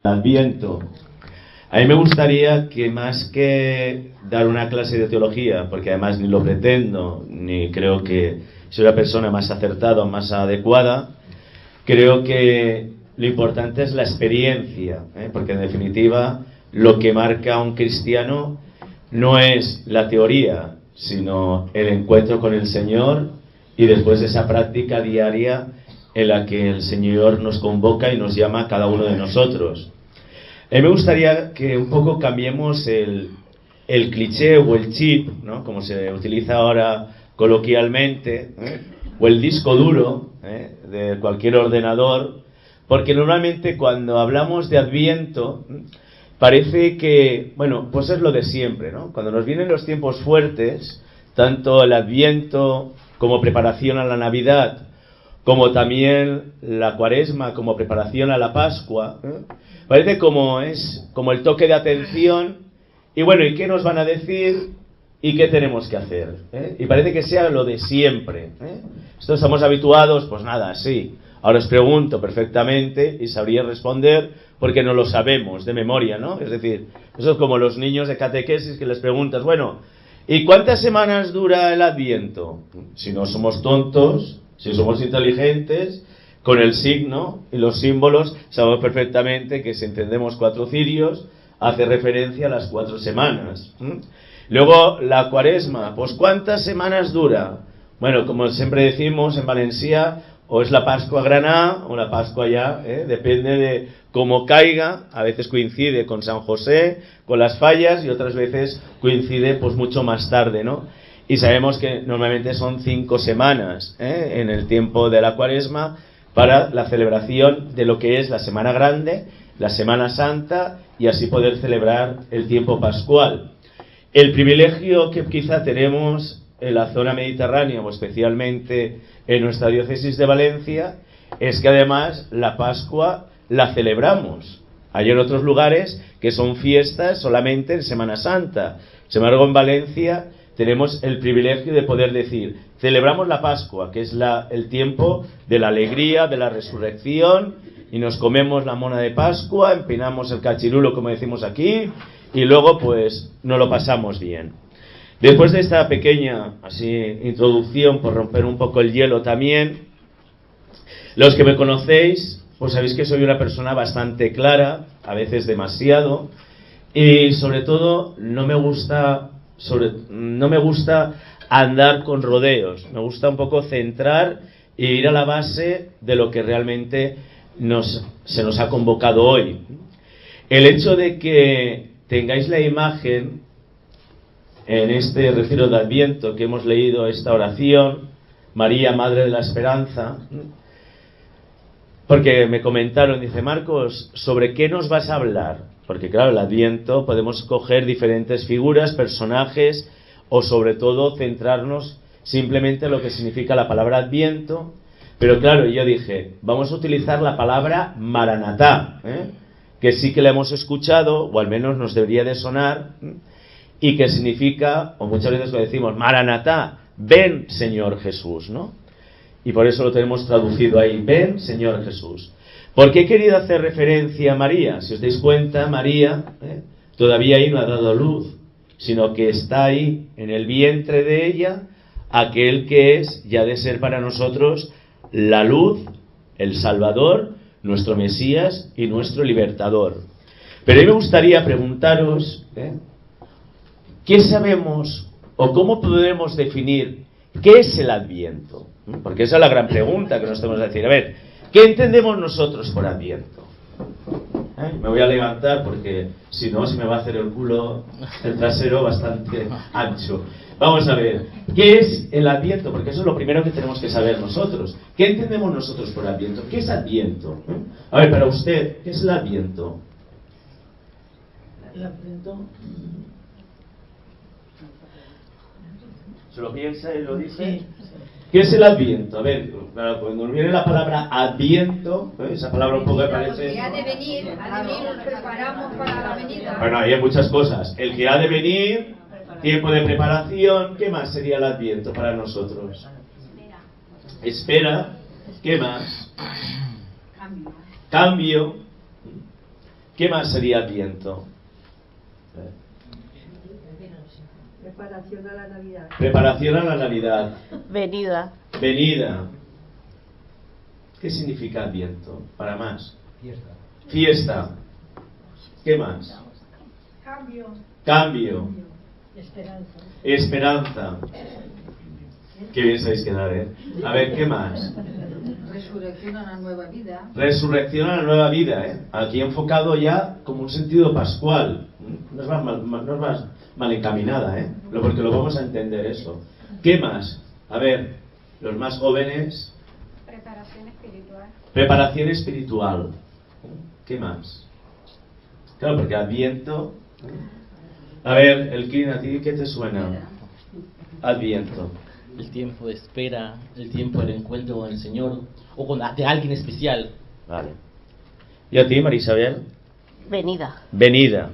Adviento. A mí me gustaría que más que dar una clase de teología, porque además ni lo pretendo, ni creo que soy la persona más acertada o más adecuada, creo que lo importante es la experiencia, porque en definitiva lo que marca a un cristiano no es la teoría, sino el encuentro con el Señor y después esa práctica diaria en la que el Señor nos convoca y nos llama a cada uno de nosotros. A mí me gustaría que un poco cambiemos el cliché o el chip, ¿no?, como se utiliza ahora coloquialmente, o el disco duro de cualquier ordenador, porque normalmente cuando hablamos de Adviento parece que, bueno, pues es lo de siempre, ¿no? Cuando nos vienen los tiempos fuertes, tanto el Adviento como preparación a la Navidad, como también la Cuaresma como preparación a la Pascua, parece como el toque de atención, y bueno, ¿y qué nos van a decir? ¿Y qué tenemos que hacer? Y parece que sea lo de siempre. Estamos habituados, pues nada, sí. Ahora os pregunto perfectamente y sabría responder porque no lo sabemos de memoria, ¿no? Es decir, eso es como los niños de catequesis que les preguntas, bueno, ¿y cuántas semanas dura el Adviento? Si no somos tontos, si somos inteligentes, con el signo y los símbolos sabemos perfectamente que si encendemos 4 cirios hace referencia a las 4 semanas. Luego la Cuaresma, pues ¿cuántas semanas dura? Bueno, como siempre decimos en Valencia, o es la Pascua Graná o la Pascua ya, depende de cómo caiga. A veces coincide con San José, con las fallas, y otras veces coincide pues mucho más tarde, ¿no? Y sabemos que normalmente son 5 semanas en el tiempo de la Cuaresma para la celebración de lo que es la Semana Grande, la Semana Santa, y así poder celebrar el tiempo pascual. El privilegio que quizá tenemos en la zona mediterránea, o especialmente en nuestra diócesis de Valencia, es que además la Pascua la celebramos. Hay en otros lugares que son fiestas solamente en Semana Santa. Sin embargo, en Valencia tenemos el privilegio de poder decir, celebramos la Pascua, que es el tiempo de la alegría, de la resurrección, y nos comemos la mona de Pascua, empinamos el cachirulo, como decimos aquí, y luego pues nos lo pasamos bien. Después de esta pequeña introducción, por romper un poco el hielo también, los que me conocéis, pues sabéis que soy una persona bastante clara, a veces demasiado, y sobre todo no me gusta andar con rodeos. Me gusta un poco centrar e ir a la base de lo que realmente se nos ha convocado hoy. El hecho de que tengáis la imagen en este retiro de Adviento que hemos leído esta oración, María, Madre de la Esperanza, porque me comentaron, dice Marcos, ¿sobre qué nos vas a hablar? Porque claro, el Adviento podemos coger diferentes figuras, personajes, o sobre todo centrarnos simplemente en lo que significa la palabra Adviento. Pero claro, yo dije, vamos a utilizar la palabra Maranatá, que sí que la hemos escuchado, o al menos nos debería de sonar, y que significa, o muchas veces lo decimos, Maranatá, ven Señor Jesús, ¿no? Y por eso lo tenemos traducido ahí, ven Señor Jesús. ¿Por qué he querido hacer referencia a María? Si os dais cuenta, María todavía ahí no ha dado luz, sino que está ahí en el vientre de ella aquel que es, ya de ser para nosotros, la luz, el Salvador, nuestro Mesías y nuestro Libertador. Pero a mí me gustaría preguntaros, ¿qué sabemos o cómo podemos definir qué es el Adviento? Porque esa es la gran pregunta que nos tenemos que decir. A ver, ¿qué entendemos nosotros por Adviento? Me voy a levantar porque si no se me va a hacer el trasero bastante ancho. Vamos a ver, ¿qué es el Adviento? Porque eso es lo primero que tenemos que saber nosotros. ¿Qué entendemos nosotros por Adviento? ¿Qué es Adviento? A ver, para usted, ¿qué es el Adviento? El Adviento... ¿Se lo piensa y lo dice? Sí. ¿Qué es el Adviento? A ver, cuando viene la palabra Adviento, esa palabra un poco parece... El que ha de venir, nos preparamos para la venida. Bueno, hay muchas cosas. El que ha de venir, tiempo de preparación, ¿qué más sería el Adviento para nosotros? Espera, ¿qué más? Cambio. ¿Qué más sería Adviento? Preparación a la Navidad. Preparación a la Navidad. Venida. Venida. ¿Qué significa Adviento? Para más. Fiesta. Fiesta. ¿Qué más? Cambio. Cambio. Esperanza. Esperanza. Qué bien sabéis quedar, ¿eh? A ver, ¿qué más? Resurrección a la nueva vida. Resurrección a la nueva vida, ¿eh? Aquí enfocado ya como un sentido pascual. No es más mal encaminada, ¿eh? Porque lo vamos a entender eso. ¿Qué más? A ver, los más jóvenes. Preparación espiritual. Preparación espiritual. ¿Qué más? Claro, porque Adviento. A ver, el Clean, ¿a ti qué te suena? Adviento. El tiempo de espera, el tiempo del encuentro con el Señor o con de alguien especial. Vale. ¿Y a ti, María Isabel? Venida. Venida.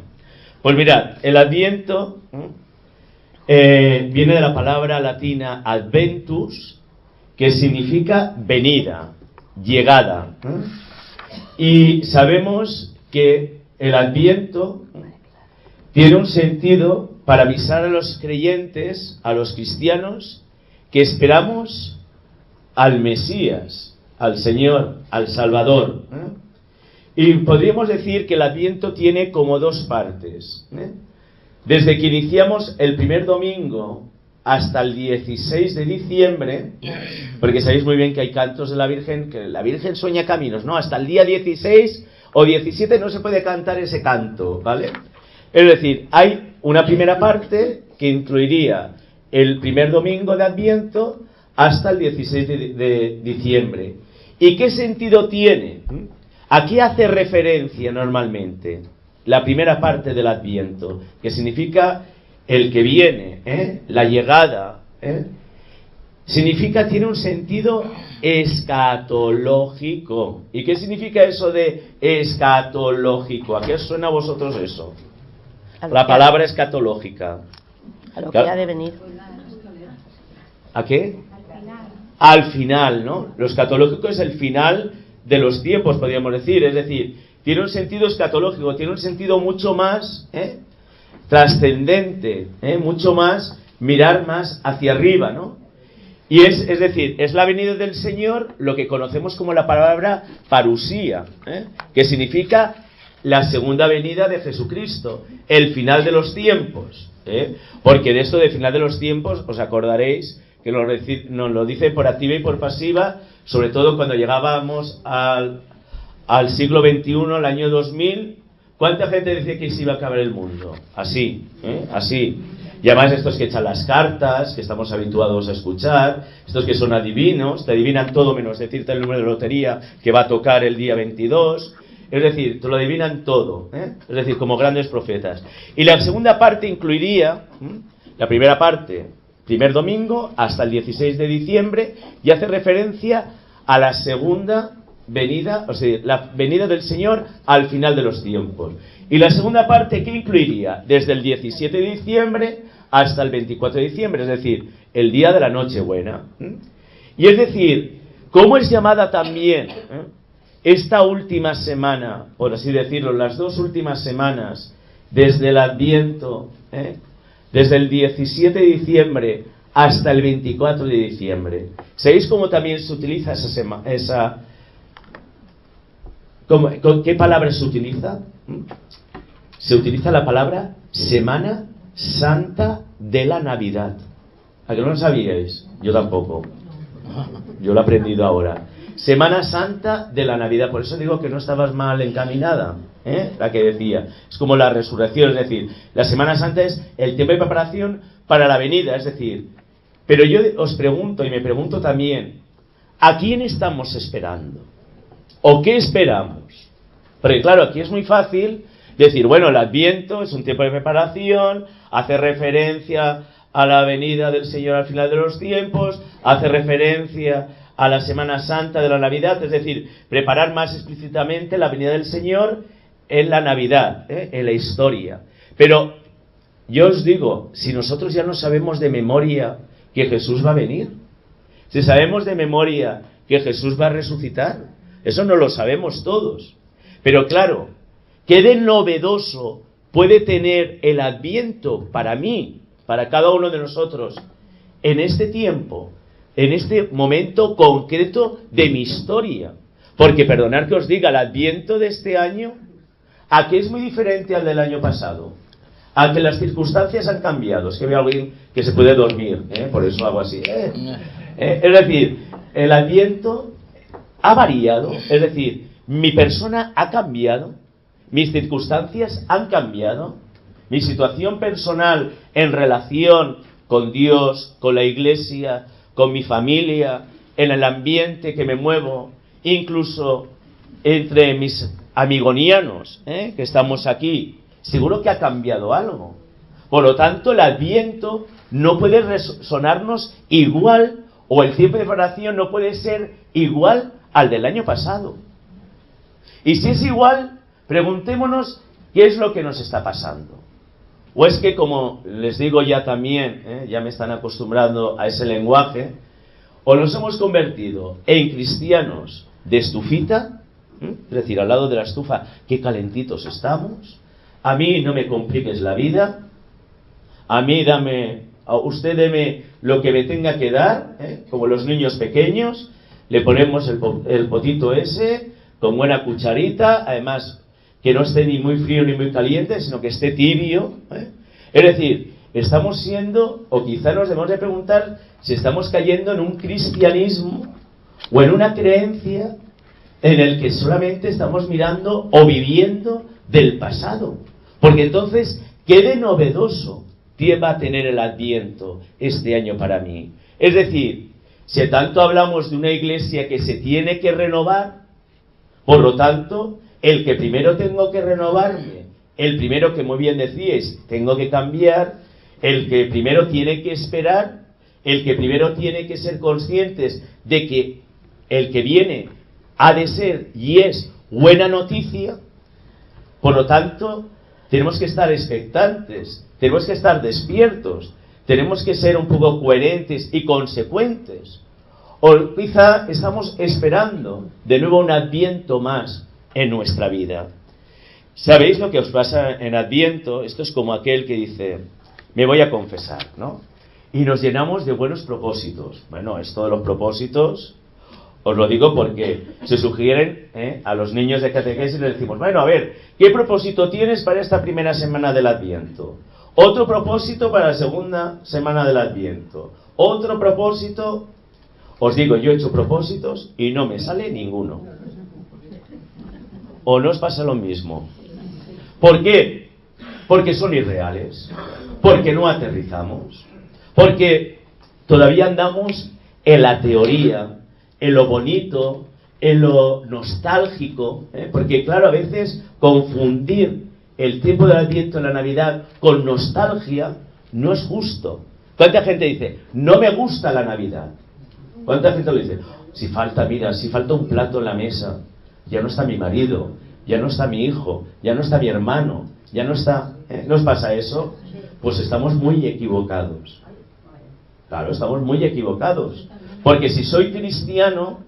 Pues mirad, el Adviento viene de la palabra latina adventus, que significa venida, llegada. Y sabemos que el Adviento tiene un sentido para avisar a los creyentes, a los cristianos, que esperamos al Mesías, al Señor, al Salvador. Y podríamos decir que el Adviento tiene como dos partes. Desde que iniciamos el primer domingo hasta el 16 de diciembre, porque sabéis muy bien que hay cantos de la Virgen, que la Virgen sueña caminos, ¿no? Hasta el día 16 o 17 no se puede cantar ese canto, ¿vale? Es decir, hay una primera parte que incluiría el primer domingo de Adviento hasta el 16 de diciembre. ¿Y qué sentido tiene? ¿A qué hace referencia normalmente la primera parte del Adviento? Que significa el que viene, la llegada. Significa, tiene un sentido escatológico. ¿Y qué significa eso de escatológico? ¿A qué os suena a vosotros eso? La palabra escatológica. A lo que ha de venir. ¿A qué? Al final, ¿no? Lo escatológico es el final de los tiempos, podríamos decir. Es decir, tiene un sentido escatológico, tiene un sentido mucho más trascendente, mucho más, mirar más hacia arriba, ¿no? Y es decir, es la venida del Señor, lo que conocemos como la palabra parusía, que significa la segunda venida de Jesucristo, el final de los tiempos, porque de esto de final de los tiempos os acordaréis que nos lo dice por activa y por pasiva, sobre todo cuando llegábamos al siglo XXI, al año 2000. ¿Cuánta gente decía que se iba a acabar el mundo? Así, así. Y además estos que echan las cartas, que estamos habituados a escuchar, estos que son adivinos, te adivinan todo menos decirte el número de lotería que va a tocar el día 22. Es decir, te lo adivinan todo, es decir, como grandes profetas. Y la segunda parte incluiría, la primera parte, primer domingo hasta el 16 de diciembre, y hace referencia a la segunda venida, o sea, la venida del Señor al final de los tiempos. Y la segunda parte, ¿qué incluiría? Desde el 17 de diciembre hasta el 24 de diciembre, es decir, el día de la Nochebuena. Y es decir, ¿cómo es llamada también esta última semana, por así decirlo, las dos últimas semanas, desde el Adviento, desde el 17 de diciembre hasta el 24 de diciembre? ¿Sabéis cómo también se utiliza ¿con qué palabra se utiliza? Se utiliza la palabra Semana Santa de la Navidad. ¿A que no lo sabíais? Yo tampoco. Yo lo he aprendido ahora. Semana Santa de la Navidad. Por eso digo que no estabas mal encaminada, la que decía. Es como la resurrección, es decir, la Semana Santa es el tiempo de preparación para la venida, es decir. Pero yo os pregunto, y me pregunto también, ¿a quién estamos esperando? ¿O qué esperamos? Porque claro, aquí es muy fácil decir, bueno, el Adviento es un tiempo de preparación, hace referencia a la venida del Señor al final de los tiempos, hace referencia a la Semana Santa de la Navidad, es decir, preparar más explícitamente la venida del Señor en la Navidad, en la historia. Pero yo os digo, si nosotros ya no sabemos de memoria que Jesús va a venir, si sabemos de memoria que Jesús va a resucitar, eso no lo sabemos todos. Pero claro, ¿Qué de novedoso puede tener el Adviento para mí, para cada uno de nosotros, en este tiempo, en este momento concreto de mi historia? Porque perdonad que os diga, el Adviento de este año, ¿a qué es muy diferente al del año pasado? A que las circunstancias han cambiado. Es que veo a alguien que se puede dormir, por eso hago así. Es decir, el Adviento ha variado, es decir, mi persona ha cambiado, mis circunstancias han cambiado, mi situación personal en relación con Dios, con la Iglesia, con mi familia, en el ambiente que me muevo, incluso entre mis amigonianos, que estamos aquí, seguro que ha cambiado algo. Por lo tanto, el Adviento no puede resonarnos igual, o el tiempo de oración no puede ser igual al del año pasado. Y si es igual, preguntémonos qué es lo que nos está pasando. O es que, como les digo ya también, ya me están acostumbrando a ese lenguaje, o nos hemos convertido en cristianos de estufita, es decir, al lado de la estufa, qué calentitos estamos, a mí no me compliques la vida, a mí usted deme lo que me tenga que dar, como los niños pequeños, le ponemos el potito ese, con buena cucharita, además que no esté ni muy frío ni muy caliente, sino que esté tibio. Es decir, estamos siendo, o quizá nos debemos de preguntar si estamos cayendo en un cristianismo o en una creencia en el que solamente estamos mirando o viviendo del pasado. Porque entonces, ¿qué de novedoso va a tener el Adviento este año para mí? Es decir, si tanto hablamos de una iglesia que se tiene que renovar, por lo tanto, el que primero tengo que renovarme, el primero que muy bien decíais, tengo que cambiar, el que primero tiene que esperar, el que primero tiene que ser conscientes de que el que viene ha de ser y es buena noticia. Por lo tanto, tenemos que estar expectantes, tenemos que estar despiertos, tenemos que ser un poco coherentes y consecuentes. O quizá estamos esperando de nuevo un Adviento más en nuestra vida. ¿Sabéis lo que os pasa en Adviento? Esto es como aquel que dice, me voy a confesar, ¿no? Y nos llenamos de buenos propósitos. Bueno, esto de los propósitos, os lo digo porque se sugieren a los niños de catequesis y les decimos, bueno, a ver, ¿qué propósito tienes para esta primera semana del Adviento? Otro propósito para la segunda semana del Adviento. Otro propósito. Os digo, yo he hecho propósitos y no me sale ninguno. ¿O no os pasa lo mismo? ¿Por qué? Porque son irreales. Porque no aterrizamos. Porque todavía andamos en la teoría, en lo bonito, en lo nostálgico. Porque claro, a veces confundir el tiempo del Adviento en la Navidad con nostalgia no es justo. ¿Cuánta gente dice, no me gusta la Navidad? ¿Cuánta gente lo dice? Si falta un plato en la mesa, ya no está mi marido, ya no está mi hijo, ya no está mi hermano, ya no está... ¿No os pasa eso? Pues estamos muy equivocados. Claro, estamos muy equivocados. Porque si soy cristiano,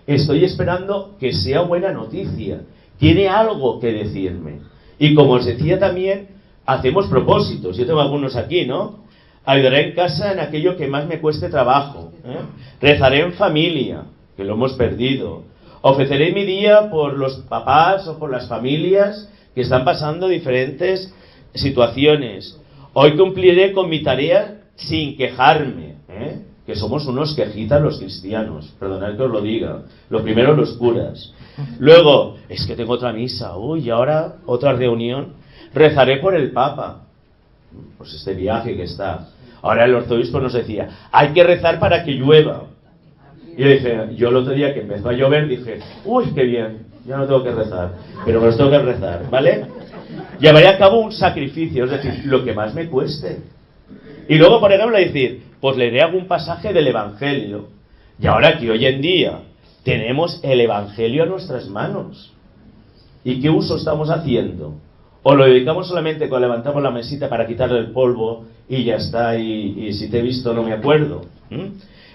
estoy esperando que sea buena noticia. Tiene algo que decirme. Y como os decía también, hacemos propósitos. Yo tengo algunos aquí, ¿no? Ayudaré en casa en aquello que más me cueste trabajo. Rezaré en familia, que lo hemos perdido. Ofreceré mi día por los papás o por las familias que están pasando diferentes situaciones. Hoy cumpliré con mi tarea sin quejarme. Que somos unos quejitas los cristianos. Perdonad que os lo diga. Lo primero, los curas. Luego, es que tengo otra misa. Uy, ahora otra reunión. Rezaré por el Papa. Pues este viaje que está. Ahora el arzobispo nos decía, hay que rezar para que llueva. Y yo dije, yo el otro día que empezó a llover dije, uy, qué bien, ya no tengo que rezar, pero me los tengo que rezar, ¿vale? Llevaré a cabo un sacrificio, es decir, lo que más me cueste. Y luego, por ejemplo, decir, pues leeré algún pasaje del Evangelio. Y ahora que hoy en día tenemos el Evangelio a nuestras manos. ¿Y qué uso estamos haciendo? O lo dedicamos solamente cuando levantamos la mesita para quitarle el polvo y ya está, y si te he visto no me acuerdo.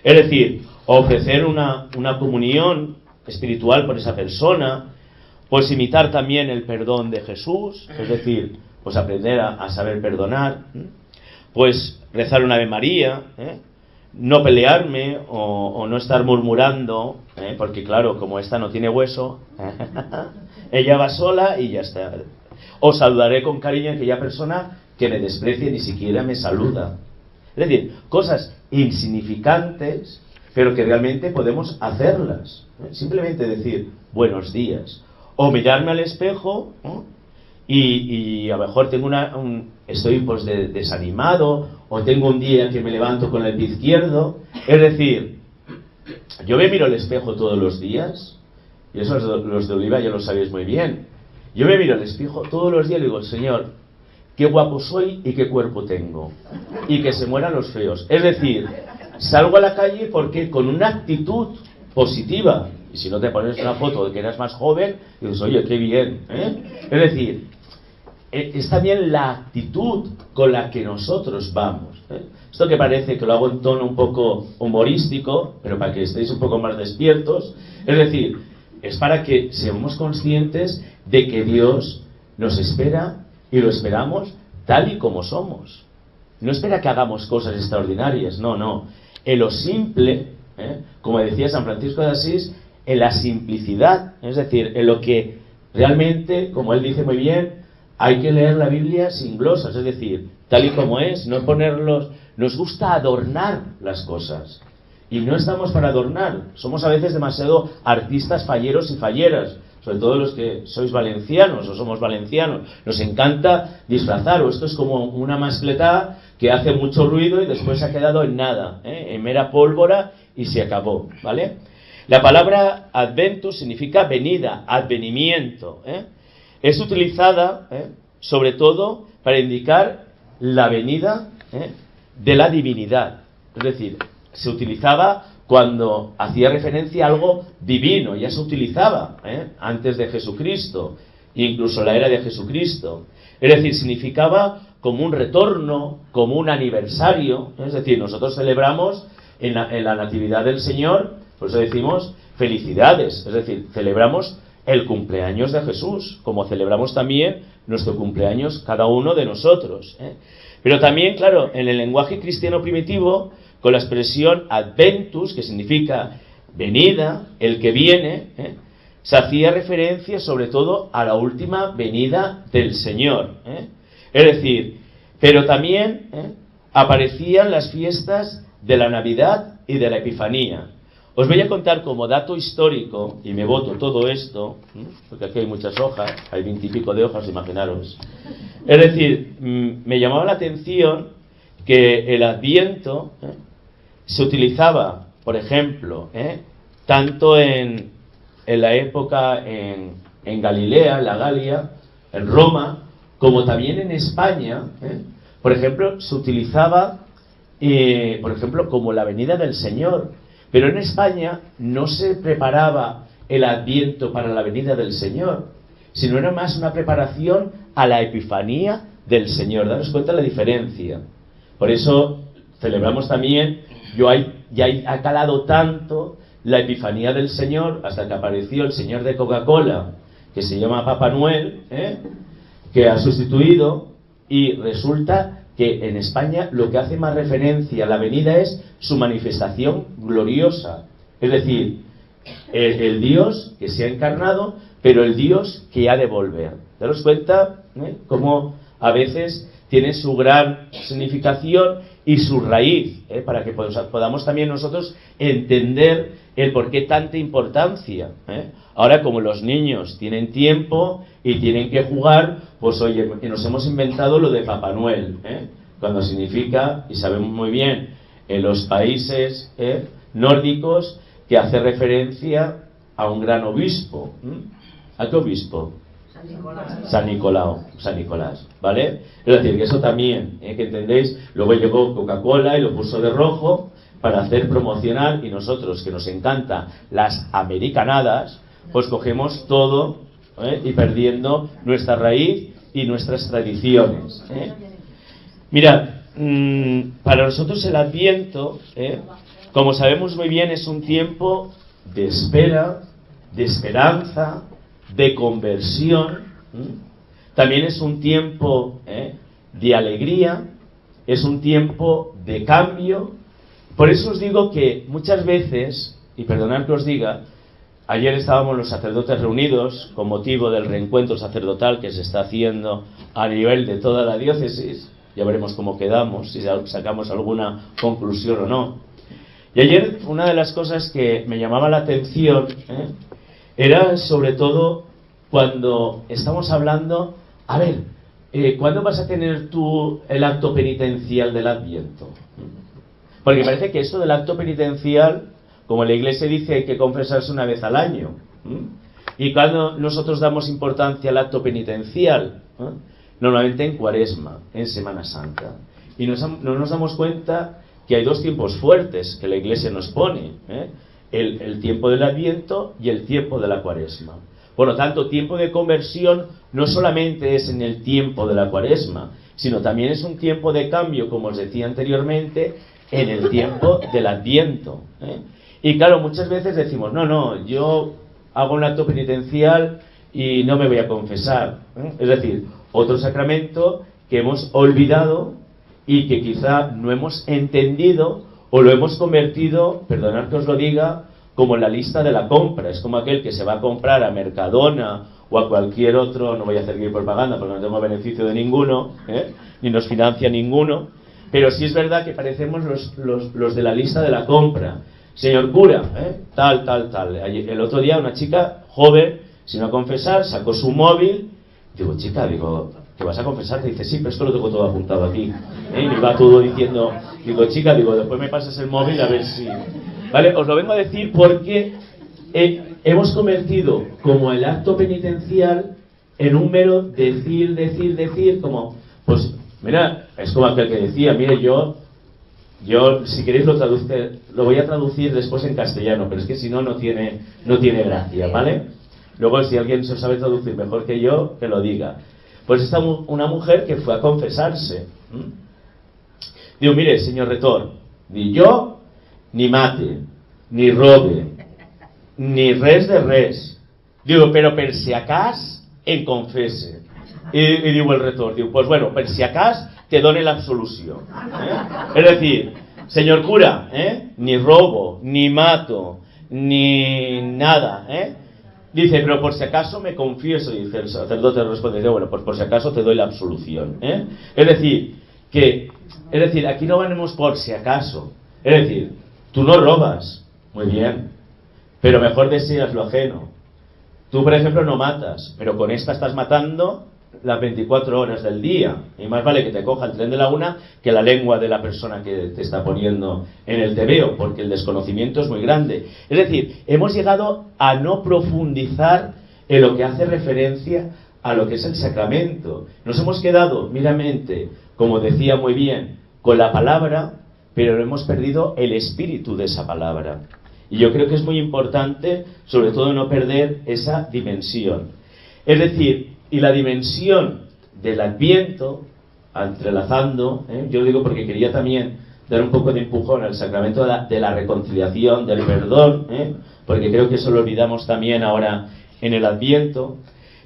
Es decir, ofrecer una comunión espiritual por esa persona, Pues imitar también el perdón de Jesús, es decir, pues aprender a saber perdonar, pues rezar una Ave María, no pelearme o no estar murmurando, porque claro, como esta no tiene hueso, ella va sola y ya está. O saludaré con cariño a aquella persona que me desprecie y ni siquiera me saluda. Es decir, cosas insignificantes, pero que realmente podemos hacerlas. Simplemente decir buenos días. O mirarme al espejo, ¿no? y a lo mejor tengo estoy pues desanimado, o tengo un día que me levanto con el pie izquierdo. Es decir, yo me miro al espejo todos los días, y eso los de Oliva ya lo sabéis muy bien. Yo me miro al espejo todos los días y digo, Señor, qué guapo soy y qué cuerpo tengo, y que se mueran los feos. Es decir, salgo a la calle porque con una actitud positiva, y si no te pones una foto de que eras más joven, dices, oye, qué bien, Es decir, es también la actitud con la que nosotros vamos, Esto que parece que lo hago en tono un poco humorístico, pero para que estéis un poco más despiertos, es decir, es para que seamos conscientes de que Dios nos espera y lo esperamos tal y como somos. No espera que hagamos cosas extraordinarias, no. En lo simple, como decía San Francisco de Asís, en la simplicidad, es decir, en lo que realmente, como él dice muy bien, hay que leer la Biblia sin glosas, es decir, tal y como es, no ponerlos. Nos gusta adornar las cosas, y no estamos para adornar. Somos a veces demasiado artistas falleros y falleras, sobre todo los que sois valencianos o somos valencianos. Nos encanta disfrazar, o esto es como una mascletá que hace mucho ruido y después se ha quedado en nada, en mera pólvora y se acabó, ¿vale? La palabra adventus significa venida, advenimiento, Es utilizada, sobre todo, para indicar la venida de la divinidad. Es decir, se utilizaba cuando hacía referencia a algo divino, ya se utilizaba antes de Jesucristo, incluso en la era de Jesucristo. Es decir, significaba como un retorno, como un aniversario. Es decir, nosotros celebramos en la Natividad del Señor, por eso decimos felicidades, es decir, celebramos el cumpleaños de Jesús, como celebramos también nuestro cumpleaños cada uno de nosotros. Pero también, claro, en el lenguaje cristiano primitivo, con la expresión adventus, que significa venida, el que viene, se hacía referencia sobre todo a la última venida del Señor. Es decir, pero también aparecían las fiestas de la Navidad y de la Epifanía. Os voy a contar como dato histórico, y me boto todo esto, porque aquí hay muchas hojas, hay 20 y pico de hojas, imaginaros. Es decir, me llamaba la atención que el Adviento se utilizaba, por ejemplo, tanto en la época en Galilea, en la Galia, en Roma, como también en España. Por ejemplo, se utilizaba, por ejemplo, como la venida del Señor. Pero en España no se preparaba el Adviento para la venida del Señor, sino era más una preparación a la Epifanía del Señor. Daros cuenta de la diferencia. Por eso celebramos también, ya ha calado tanto la Epifanía del Señor, hasta que apareció el Señor de Coca-Cola, que se llama Papá Noel, que ha sustituido, y resulta que en España lo que hace más referencia a la venida es su manifestación gloriosa. Es decir, el Dios que se ha encarnado, pero el Dios que ha de volver. Daros cuenta cómo a veces tiene su gran significación y su raíz, para que podamos también nosotros entender el por qué tanta importancia. Ahora, como los niños tienen tiempo y tienen que jugar, pues oye, nos hemos inventado lo de Papá Noel, cuando significa, y sabemos muy bien, en los países nórdicos, que hace referencia a un gran obispo. ¿A qué obispo? San Nicolás, ¿vale? Es decir, que eso también, que entendéis, luego llegó Coca-Cola y lo puso de rojo para hacer promocional, y nosotros, que nos encantan las americanadas, pues cogemos todo y perdiendo nuestra raíz y nuestras tradiciones. Mirad, para nosotros el Adviento, como sabemos muy bien, es un tiempo de espera, de esperanza, de conversión, también es un tiempo de alegría, es un tiempo de cambio. Por eso os digo que muchas veces, y perdonad que os diga, ayer estábamos los sacerdotes reunidos con motivo del reencuentro sacerdotal que se está haciendo a nivel de toda la diócesis. Ya veremos cómo quedamos, si sacamos alguna conclusión o no. Y ayer una de las cosas que me llamaba la atención era sobre todo cuando estamos hablando, a ver, ¿cuándo vas a tener tú el acto penitencial del Adviento? Porque parece que eso del acto penitencial, como la Iglesia dice, hay que confesarse una vez al año. Y cuando nosotros damos importancia al acto penitencial, normalmente en Cuaresma, en Semana Santa. Y no nos damos cuenta que hay dos tiempos fuertes que la Iglesia nos pone, el tiempo del Adviento y el tiempo de la Cuaresma. Por lo tanto, tiempo de conversión no solamente es en el tiempo de la Cuaresma, sino también es un tiempo de cambio, como os decía anteriormente, en el tiempo del Adviento. Y claro, muchas veces decimos, no, yo hago un acto penitencial y no me voy a confesar. Es decir, otro sacramento que hemos olvidado y que quizá no hemos entendido o lo hemos convertido, perdonad que os lo diga, como la lista de la compra. Es como aquel que se va a comprar a Mercadona o a cualquier otro, no voy a hacer aquí propaganda porque no tengo beneficio de ninguno, ni nos financia ninguno, pero sí es verdad que parecemos los de la lista de la compra. Señor cura, tal. El otro día una chica joven, sin confesar, sacó su móvil. Digo, chica, ¿te vas a confesar? Dice, sí, pero esto lo tengo todo apuntado aquí. Y me va todo diciendo, digo, chica, después me pasas el móvil a ver si... Vale, os lo vengo a decir porque hemos convertido como el acto penitencial en un mero decir, como, pues, mira, es como aquel que decía, mire, yo si queréis lo voy a traducir después en castellano, pero es que si no, no tiene gracia, ¿vale? Luego, si alguien se sabe traducir mejor que yo, que lo diga. Pues está una mujer que fue a confesarse. Digo, mire, señor retor, ni yo, ni mate, ni robe, ni res de res. Digo, pero per si acas, en confese. Y digo el retor, digo, pues bueno, per si acas, te done la absolución. Es decir, señor cura, ni robo, ni mato, ni nada, Dice, pero por si acaso me confieso, dice el sacerdote, responde, dice, bueno, pues por si acaso te doy la absolución. Es decir, aquí no venimos por si acaso. Es decir, tú no robas, muy bien, pero mejor deseas lo ajeno. Tú, por ejemplo, no matas, pero con esta estás matando las 24 horas del día. Y más vale que te coja el tren de la una que la lengua de la persona que te está poniendo en el tebeo, porque el desconocimiento es muy grande. Es decir, hemos llegado a no profundizar en lo que hace referencia a lo que es el sacramento. Nos hemos quedado meramente, como decía muy bien, con la palabra, pero hemos perdido el espíritu de esa palabra. Y yo creo que es muy importante, sobre todo, no perder esa dimensión. Es decir, y la dimensión del Adviento, entrelazando, yo lo digo porque quería también dar un poco de empujón al sacramento de la reconciliación, del perdón, porque creo que eso lo olvidamos también ahora en el Adviento.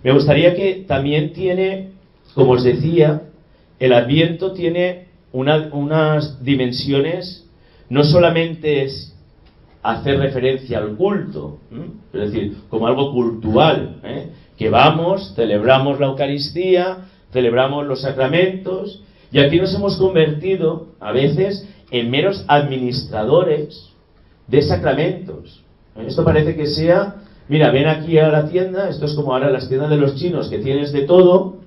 Me gustaría que también tiene, como os decía, el Adviento tiene unas dimensiones, no solamente es hacer referencia al culto, es decir, como algo cultural, que vamos, celebramos la Eucaristía, celebramos los sacramentos, y aquí nos hemos convertido a veces en meros administradores de sacramentos. Esto parece que sea, mira, ven aquí a la tienda, esto es como ahora las tiendas de los chinos, que tienes de todo,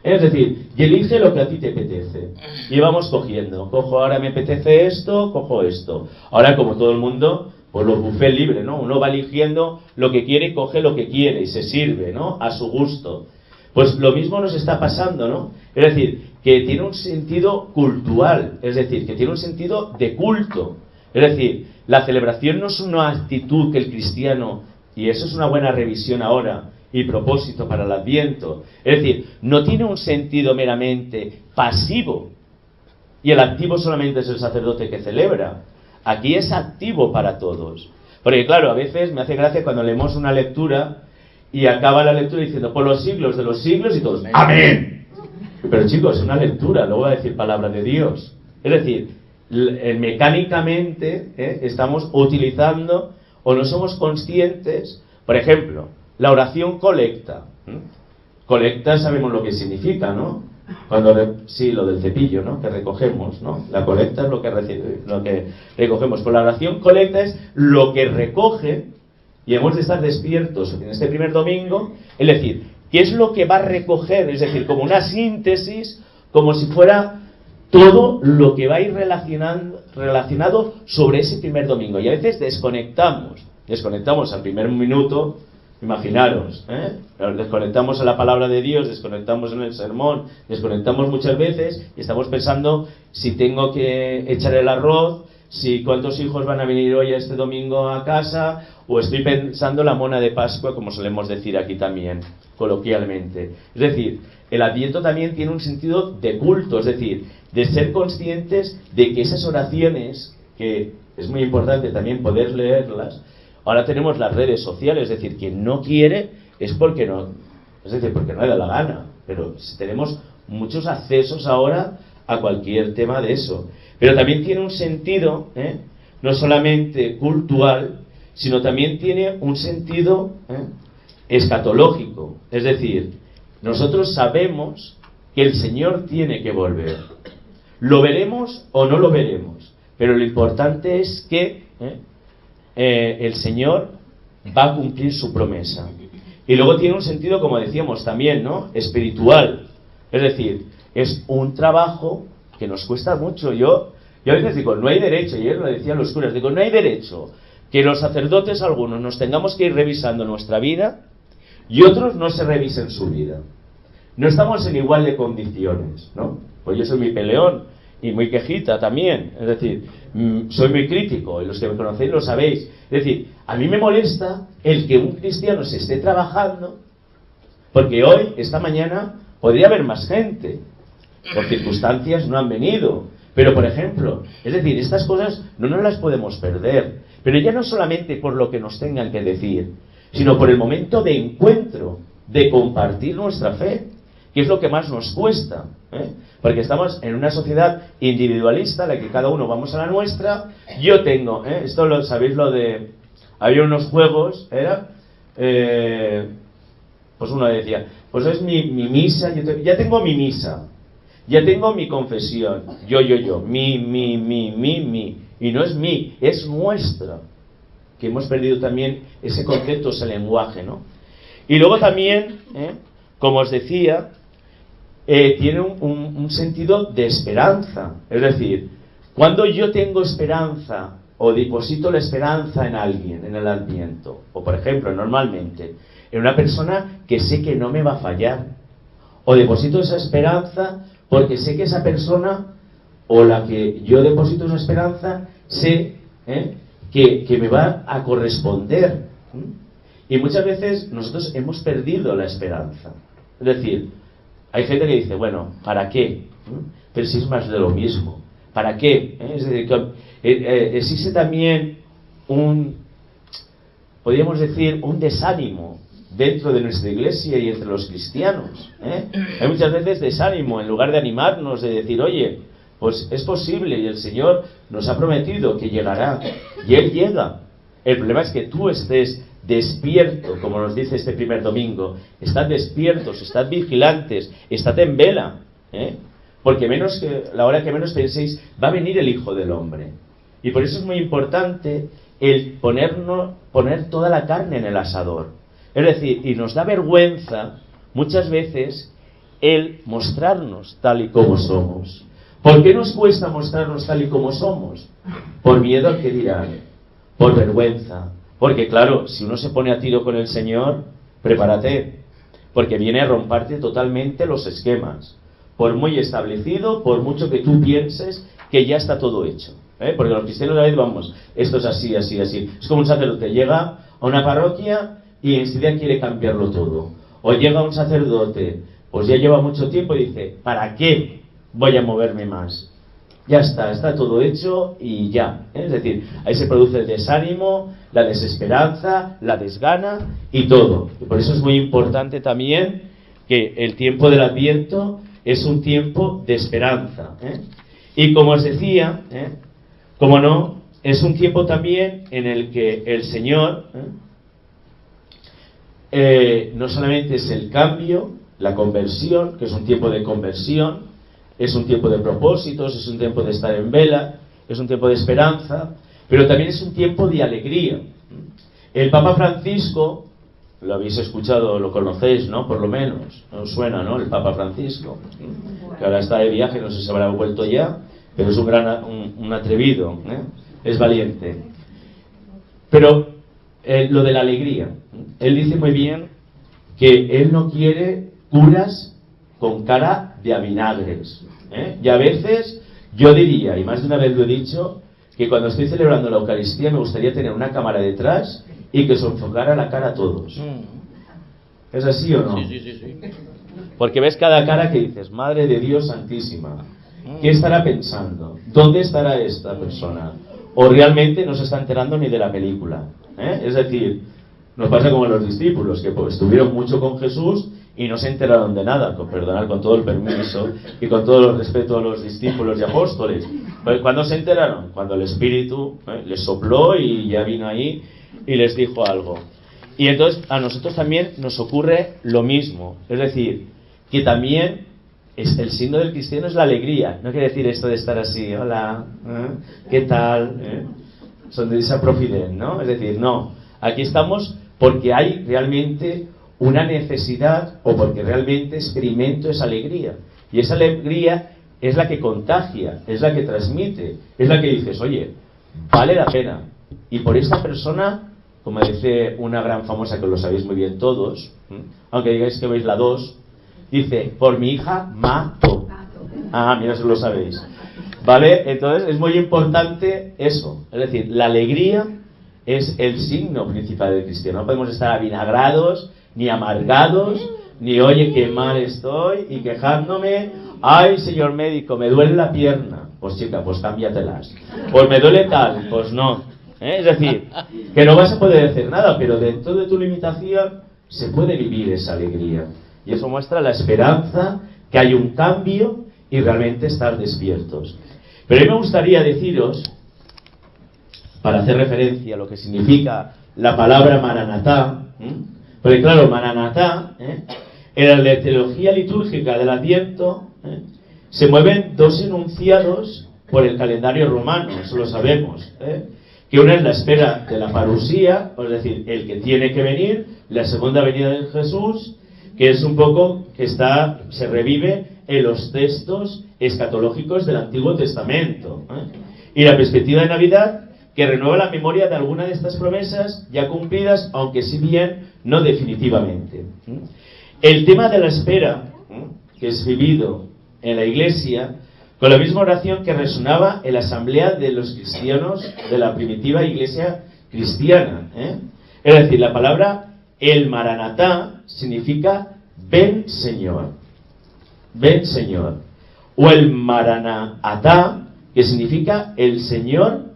es decir, y elige lo que a ti te apetece. Y vamos cogiendo, cojo ahora me apetece esto, cojo esto. Ahora como todo el mundo, pues los buffets libres, ¿no? Uno va eligiendo lo que quiere y coge lo que quiere y se sirve, ¿no? A su gusto. Pues lo mismo nos está pasando, ¿no? Es decir, que tiene un sentido cultural, es decir, que tiene un sentido de culto. Es decir, la celebración no es una actitud que el cristiano, y eso es una buena revisión ahora y propósito para el Adviento, es decir, no tiene un sentido meramente pasivo, y el activo solamente es el sacerdote que celebra. Aquí es activo para todos. Porque claro, a veces me hace gracia cuando leemos una lectura y acaba la lectura diciendo, por los siglos de los siglos, y todos, ¡amén! Pero chicos, es una lectura, luego va a decir palabra de Dios. Es decir, mecánicamente estamos utilizando o no somos conscientes, por ejemplo, la oración colecta. Colecta sabemos lo que significa, ¿no? Sí, lo del cepillo, ¿no? Que recogemos, ¿no? La colecta es lo que recogemos. Pues la oración colecta es lo que recoge, y hemos de estar despiertos en este primer domingo, es decir, ¿qué es lo que va a recoger? Es decir, como una síntesis, como si fuera todo lo que va a ir relacionado sobre ese primer domingo. Y a veces desconectamos al primer minuto. Imaginaros, desconectamos a la palabra de Dios, desconectamos en el sermón, desconectamos muchas veces y estamos pensando si tengo que echar el arroz, si cuántos hijos van a venir hoy a este domingo a casa, o estoy pensando la mona de Pascua, como solemos decir aquí también, coloquialmente. Es decir, el Adviento también tiene un sentido de culto, es decir, de ser conscientes de que esas oraciones, que es muy importante también poder leerlas. Ahora tenemos las redes sociales, es decir, quien no quiere es porque no le da la gana, pero tenemos muchos accesos ahora a cualquier tema de eso. Pero también tiene un sentido, no solamente cultural, sino también tiene un sentido escatológico. Es decir, nosotros sabemos que el Señor tiene que volver. Lo veremos o no lo veremos, pero lo importante es que el Señor va a cumplir su promesa. Y luego tiene un sentido, como decíamos también, ¿no? Espiritual. Es decir, es un trabajo que nos cuesta mucho. Yo a veces digo, no hay derecho, y ayer lo decían los curas, digo, no hay derecho que los sacerdotes algunos nos tengamos que ir revisando nuestra vida y otros no se revisen su vida. No estamos en igual de condiciones, ¿no? Pues yo soy muy peleón y muy quejita también, es decir, soy muy crítico, y los que me conocéis lo sabéis. Es decir, a mí me molesta el que un cristiano se esté trabajando, porque hoy, esta mañana, podría haber más gente, por circunstancias no han venido, pero por ejemplo, es decir, estas cosas no nos las podemos perder, pero ya no solamente por lo que nos tengan que decir, sino por el momento de encuentro, de compartir nuestra fe, que es lo que más nos cuesta, porque estamos en una sociedad individualista, en la que cada uno vamos a la nuestra. Yo tengo, esto lo sabéis, lo de, había unos juegos, pues uno decía, pues es mi misa, ya tengo mi misa, ya tengo mi confesión, yo, mi, y no es mi, es nuestra, que hemos perdido también ese concepto, ese lenguaje, ¿no? Y luego también, como os decía, tiene un sentido de esperanza. Es decir, cuando yo tengo esperanza o deposito la esperanza en alguien, en el Adviento, o por ejemplo, normalmente, en una persona que sé que no me va a fallar, o deposito esa esperanza porque sé que esa persona, o la que yo deposito esa esperanza, sé que me va a corresponder. Y muchas veces nosotros hemos perdido la esperanza. Es decir, hay gente que dice, bueno, ¿para qué? Pero si es más de lo mismo. ¿Para qué? Es decir, existe también podríamos decir, un desánimo dentro de nuestra iglesia y entre los cristianos. Hay muchas veces desánimo, en lugar de animarnos, de decir, oye, pues es posible y el Señor nos ha prometido que llegará. Y Él llega. El problema es que tú estés despierto, como nos dice este primer domingo. Estad despiertos, estad vigilantes, estad en vela, porque la hora que menos penséis va a venir el Hijo del Hombre. Y por eso es muy importante el poner toda la carne en el asador. Es decir, y nos da vergüenza muchas veces el mostrarnos tal y como somos. ¿Por qué nos cuesta mostrarnos tal y como somos? Por miedo al que dirán, por vergüenza. Porque claro, si uno se pone a tiro con el Señor, prepárate, porque viene a romperte totalmente los esquemas, por muy establecido, por mucho que tú pienses que ya está todo hecho, porque los cristianos a veces vamos, esto es así, así, así. Es como un sacerdote, llega a una parroquia y enseguida quiere cambiarlo todo, o llega un sacerdote, pues ya lleva mucho tiempo y dice, ¿para qué voy a moverme más? ya está todo hecho y ya. Es decir, ahí se produce el desánimo, la desesperanza, la desgana y todo. Y por eso es muy importante también que el tiempo del Adviento es un tiempo de esperanza. Y como os decía, como no, es un tiempo también en el que el Señor no solamente es el cambio, la conversión, que es un tiempo de conversión, es un tiempo de propósitos, es un tiempo de estar en vela, es un tiempo de esperanza, pero también es un tiempo de alegría. El Papa Francisco, lo habéis escuchado, lo conocéis, ¿no? Por lo menos, ¿os suena, no? El Papa Francisco, que ahora está de viaje, no sé si habrá vuelto ya, pero es un atrevido, es valiente. Pero lo de la alegría, él dice muy bien que él no quiere curas con cara de avinagres, y a veces yo diría, y más de una vez lo he dicho, que cuando estoy celebrando la Eucaristía me gustaría tener una cámara detrás y que se enfocara la cara a todos. ¿Es así o no? Sí. Porque ves cada cara que dices, Madre de Dios Santísima, ¿qué estará pensando? ¿Dónde estará esta persona? O realmente no se está enterando ni de la película. Es decir, nos pasa como a los discípulos, que pues, estuvieron mucho con Jesús y no se enteraron de nada, con todo el permiso y con todo el respeto a los discípulos y apóstoles. ¿Cuándo se enteraron? Cuando el Espíritu les sopló y ya vino ahí y les dijo algo. Y entonces a nosotros también nos ocurre lo mismo, es decir, que también el signo del cristiano es la alegría. No quiere decir esto de estar así, hola, ¿qué tal? Sonrisa profident, ¿no? Es decir, no, aquí estamos porque hay realmente una necesidad o porque realmente experimento esa alegría. Y esa alegría es la que contagia, es la que transmite, es la que dices, oye, vale la pena. Y por esta persona, como dice una gran famosa que lo sabéis muy bien todos, aunque digáis que veis la 2, dice, por mi hija mato. Ah, mira si lo sabéis. ¿Vale? Entonces es muy importante eso. Es decir, la alegría es el signo principal del cristiano. No podemos estar avinagrados, ni amargados, ni oye qué mal estoy, y quejándome, ay señor médico, me duele la pierna. Pues chica, pues cámbiatelas. Pues me duele tal, pues no. Es decir, que no vas a poder hacer nada, pero dentro de tu limitación se puede vivir esa alegría. Y eso muestra la esperanza, que hay un cambio y realmente estar despiertos. Pero a mí me gustaría deciros, para hacer referencia a lo que significa la palabra Maranatá, porque claro, Maranatá, en la teología litúrgica del Adviento, se mueven dos enunciados por el calendario romano, eso lo sabemos, que una es la espera de la parusía, es decir, el que tiene que venir, la segunda venida de Jesús, que es un poco que se revive en los textos escatológicos del Antiguo Testamento, y la perspectiva de Navidad, que renueva la memoria de alguna de estas promesas ya cumplidas, aunque si bien no definitivamente. El tema de la espera, que es vivido en la Iglesia, con la misma oración que resonaba en la asamblea de los cristianos de la primitiva Iglesia cristiana. Es decir, la palabra el Maranatá significa ven Señor, ven Señor, o el Maranatá, que significa el Señor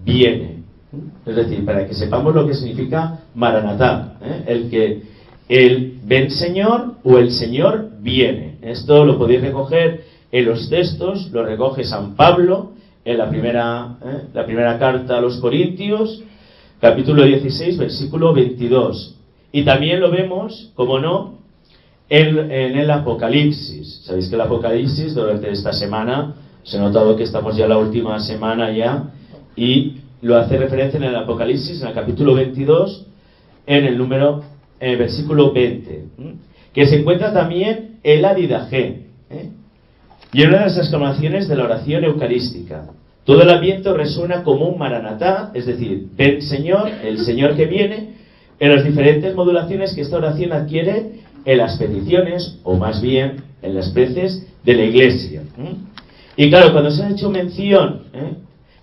viene. Es decir, para que sepamos lo que significa Maranatá, el ven Señor o el Señor viene. Esto lo podéis recoger en los textos, lo recoge San Pablo en la primera carta a los Corintios, capítulo 16, versículo 22. Y también lo vemos, como no, en el Apocalipsis. Sabéis que el Apocalipsis durante esta semana, se ha notado que estamos ya en la última semana ya, y lo hace referencia en el Apocalipsis, en el capítulo 22, en el versículo 20, que se encuentra también en la Didaché, y en una de las exclamaciones de la oración eucarística. Todo el Adviento resuena como un Maranatá, es decir, ven Señor, el Señor que viene, en las diferentes modulaciones que esta oración adquiere en las peticiones, o más bien en las preces de la Iglesia. Y claro, cuando se ha hecho mención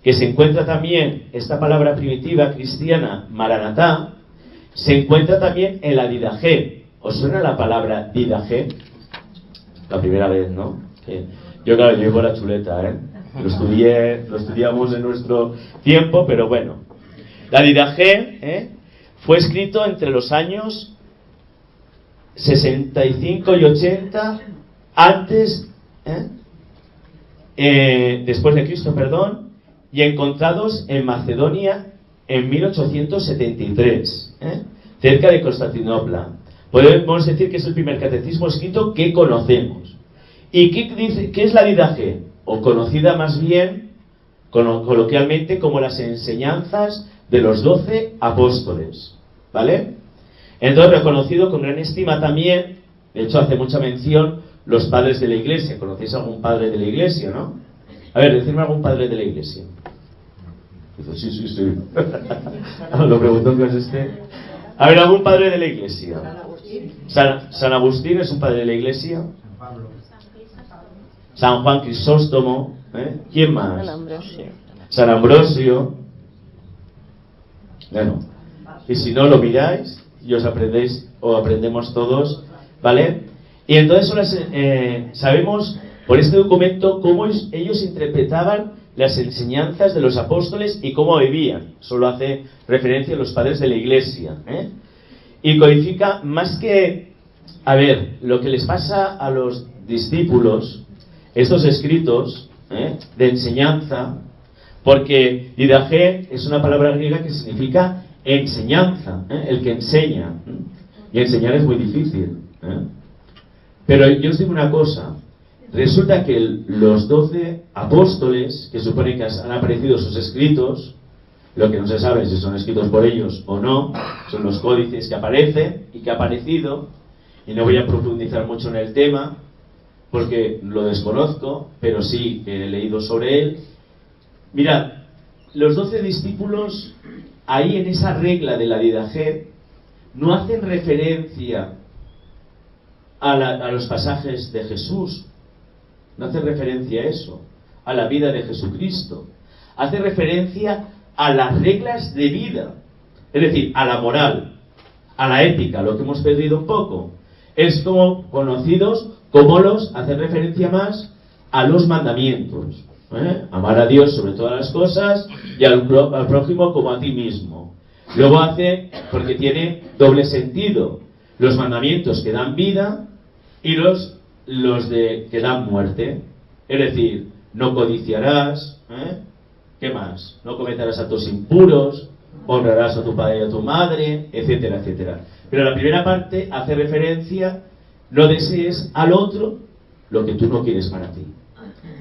que se encuentra también esta palabra primitiva cristiana, Maranatá, se encuentra también en la Didaché. ¿Os suena la palabra Didaché? La primera vez, ¿no? Yo claro, llevo la chuleta, Lo estudiamos en nuestro tiempo, pero bueno. La Didache fue escrito entre los años 65 y 80 antes, después de Cristo, perdón, y encontrados en Macedonia en 1873, cerca de Constantinopla. Podemos decir que es el primer catecismo escrito que conocemos. ¿Y qué es la Didache? O conocida más bien coloquialmente como las enseñanzas de los 12 apóstoles, ¿vale? Entonces, reconocido con gran estima también, de hecho hace mucha mención los padres de la Iglesia. ¿Conocéis algún padre de la Iglesia, no? A ver, decirme algún padre de la Iglesia. Dice, sí. Lo preguntó que es este. A ver, algún padre de la Iglesia. San Agustín es un padre de la Iglesia. San Juan Crisóstomo. ¿Quién más? San Ambrosio. San Ambrosio. Bueno, y si no lo miráis y os aprendéis o aprendemos todos, ¿vale? Y entonces sabemos por este documento cómo ellos interpretaban las enseñanzas de los apóstoles y cómo vivían. Solo hace referencia a los padres de la Iglesia, y codifica más que, a ver, lo que les pasa a los discípulos, estos escritos de enseñanza, porque Didache es una palabra griega que significa enseñanza, el que enseña, y enseñar es muy difícil, pero yo os digo una cosa. Resulta que los 12 apóstoles, que supone que han aparecido sus escritos, lo que no se sabe es si son escritos por ellos o no, son los códices que aparecen y que ha aparecido, y no voy a profundizar mucho en el tema porque lo desconozco, pero sí que he leído sobre él. Mirad, los 12 discípulos, ahí en esa regla de la Didache, no hacen referencia a los pasajes de Jesús, no hace referencia a eso, a la vida de Jesucristo. Hace referencia a las reglas de vida, es decir, a la moral, a la ética, lo que hemos perdido un poco. Es como conocidos como hace referencia más a los mandamientos. Amar a Dios sobre todas las cosas y al prójimo como a ti mismo. Luego hace, porque tiene doble sentido, los mandamientos que dan vida y los que dan muerte. Es decir, no codiciarás, ¿qué más? No cometerás actos impuros, honrarás a tu padre y a tu madre, etcétera, etcétera. Pero la primera parte hace referencia, no desees al otro lo que tú no quieres para ti.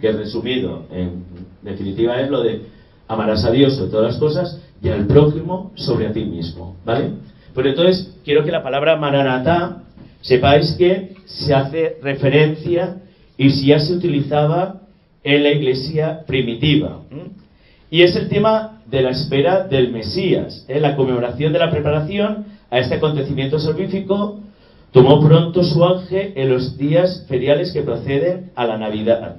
Que resumido, en definitiva, es lo de amarás a Dios sobre todas las cosas y al prójimo sobre a ti mismo, ¿vale? Pues entonces, quiero que la palabra Maranatá, sepáis que se hace referencia y si ya se utilizaba en la iglesia primitiva. Y es el tema de la espera del Mesías. La conmemoración de la preparación a este acontecimiento salvífico tomó pronto su auge en los días feriales que proceden a la Navidad.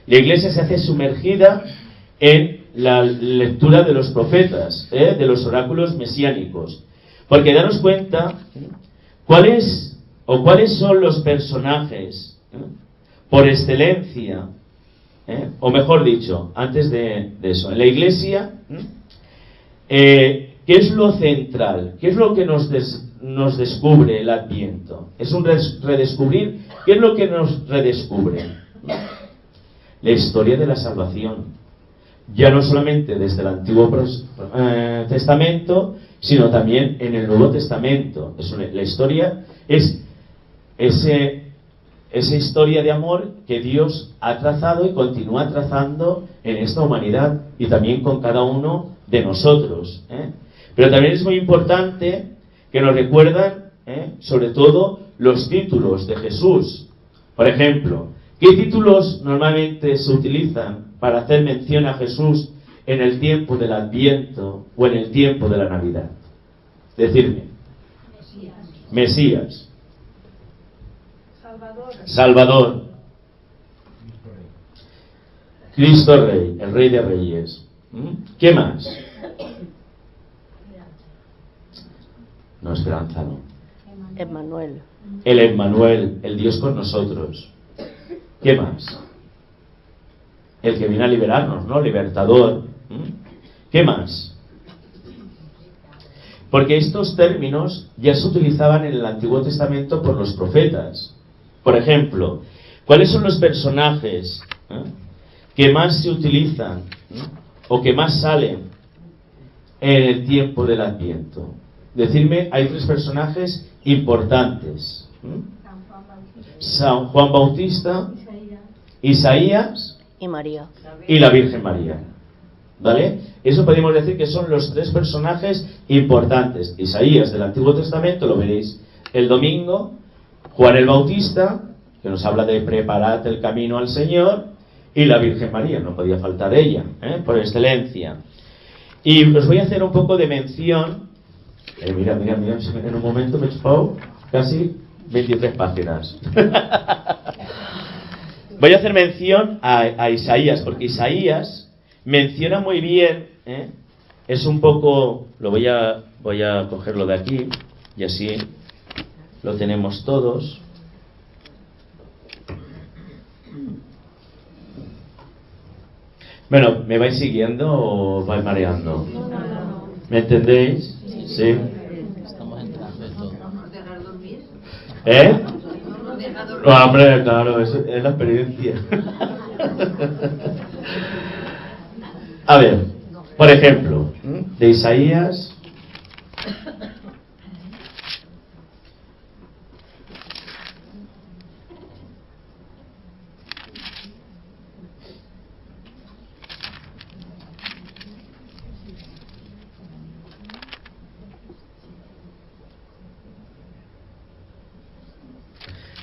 La iglesia se hace sumergida en la lectura de los profetas, de los oráculos mesiánicos. Porque daros cuenta cuáles son los personajes por excelencia, o mejor dicho, antes de eso, en la iglesia, ¿qué es lo central? ¿Qué es lo que nos descubre el Adviento? Es un redescubrir. ¿Qué es lo que nos redescubre? La historia de la salvación. Ya no solamente desde el Antiguo Testamento, sino también en el Nuevo Testamento. La historia es esa historia de amor que Dios ha trazado y continúa trazando en esta humanidad y también con cada uno de nosotros. Pero también es muy importante que nos recuerdan, sobre todo, los títulos de Jesús. Por ejemplo, ¿qué títulos normalmente se utilizan para hacer mención a Jesús en el tiempo del Adviento o en el tiempo de la Navidad? Decidme. Mesías. Salvador. Cristo Rey, el Rey de Reyes. ¿Qué más? No, Esperanza no. Emmanuel. El Emmanuel, el Dios con nosotros. ¿Qué más? el que viene a liberarnos, ¿no? Libertador. ¿Qué más? Porque estos términos ya se utilizaban en el Antiguo Testamento por los profetas. Por ejemplo, ¿cuáles son los personajes que más se utilizan o que más salen en el tiempo del Adviento? Decirme, hay 3 personajes importantes. San Juan Bautista, Isaías Y María. y la Virgen María. ¿Vale? Eso podemos decir que son los 3 personajes importantes. Isaías del Antiguo Testamento, lo veréis el domingo. Juan el Bautista, que nos habla de preparad el camino al Señor. Y la Virgen María, no podía faltar ella, por excelencia. Y os voy a hacer un poco de mención. Mira, en un momento me he chupado casi 23 páginas. Voy a hacer mención a Isaías, porque Isaías menciona muy bien, es un poco, voy a cogerlo de aquí, y así lo tenemos todos. Bueno, ¿me vais siguiendo o vais mareando? ¿Me entendéis? Sí. Estamos entrando en todo. No, hombre, claro, eso es la experiencia. A ver, por ejemplo, de Isaías.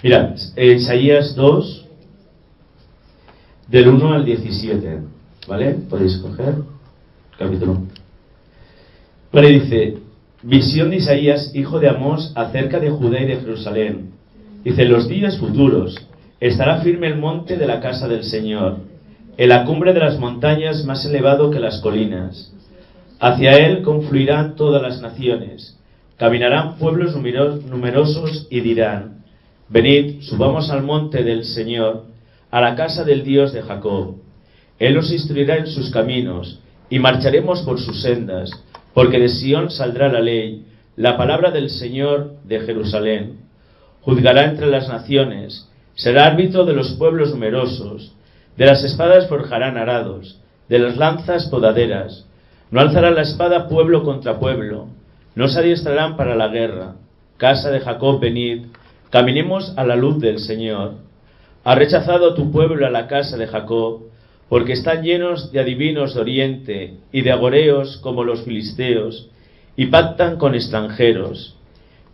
Mirad, Isaías 2, del 1 al 17, ¿vale? Podéis coger capítulo. Vale, dice, visión de Isaías, hijo de Amós, acerca de Judá y de Jerusalén. Dice, en los días futuros estará firme el monte de la casa del Señor, en la cumbre de las montañas más elevado que las colinas. Hacia él confluirán todas las naciones, caminarán pueblos numerosos y dirán, venid, subamos al monte del Señor, a la casa del Dios de Jacob. Él nos instruirá en sus caminos, y marcharemos por sus sendas, porque de Sión saldrá la ley, la palabra del Señor de Jerusalén. Juzgará entre las naciones, será árbitro de los pueblos numerosos, de las espadas forjarán arados, de las lanzas podaderas. No alzará la espada pueblo contra pueblo, no se adiestrarán para la guerra. Casa de Jacob, venid, caminemos a la luz del Señor. Ha rechazado tu pueblo a la casa de Jacob, porque están llenos de adivinos de oriente y de agoreos como los filisteos, y pactan con extranjeros.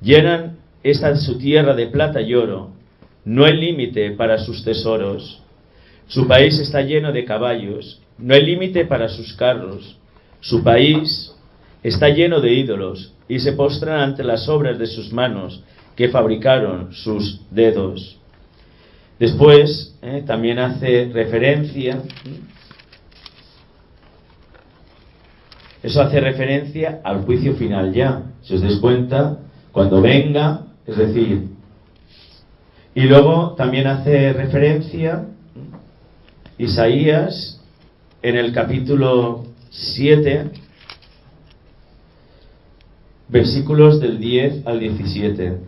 Llenan esta su tierra de plata y oro, no hay límite para sus tesoros. Su país está lleno de caballos, no hay límite para sus carros. Su país está lleno de ídolos, y se postran ante las obras de sus manos, que fabricaron sus dedos. Después, también hace referencia, eso hace referencia al juicio final ya, si os dais cuenta, cuando venga, es decir, y luego también hace referencia Isaías en el capítulo 7, versículos del 10 al 17.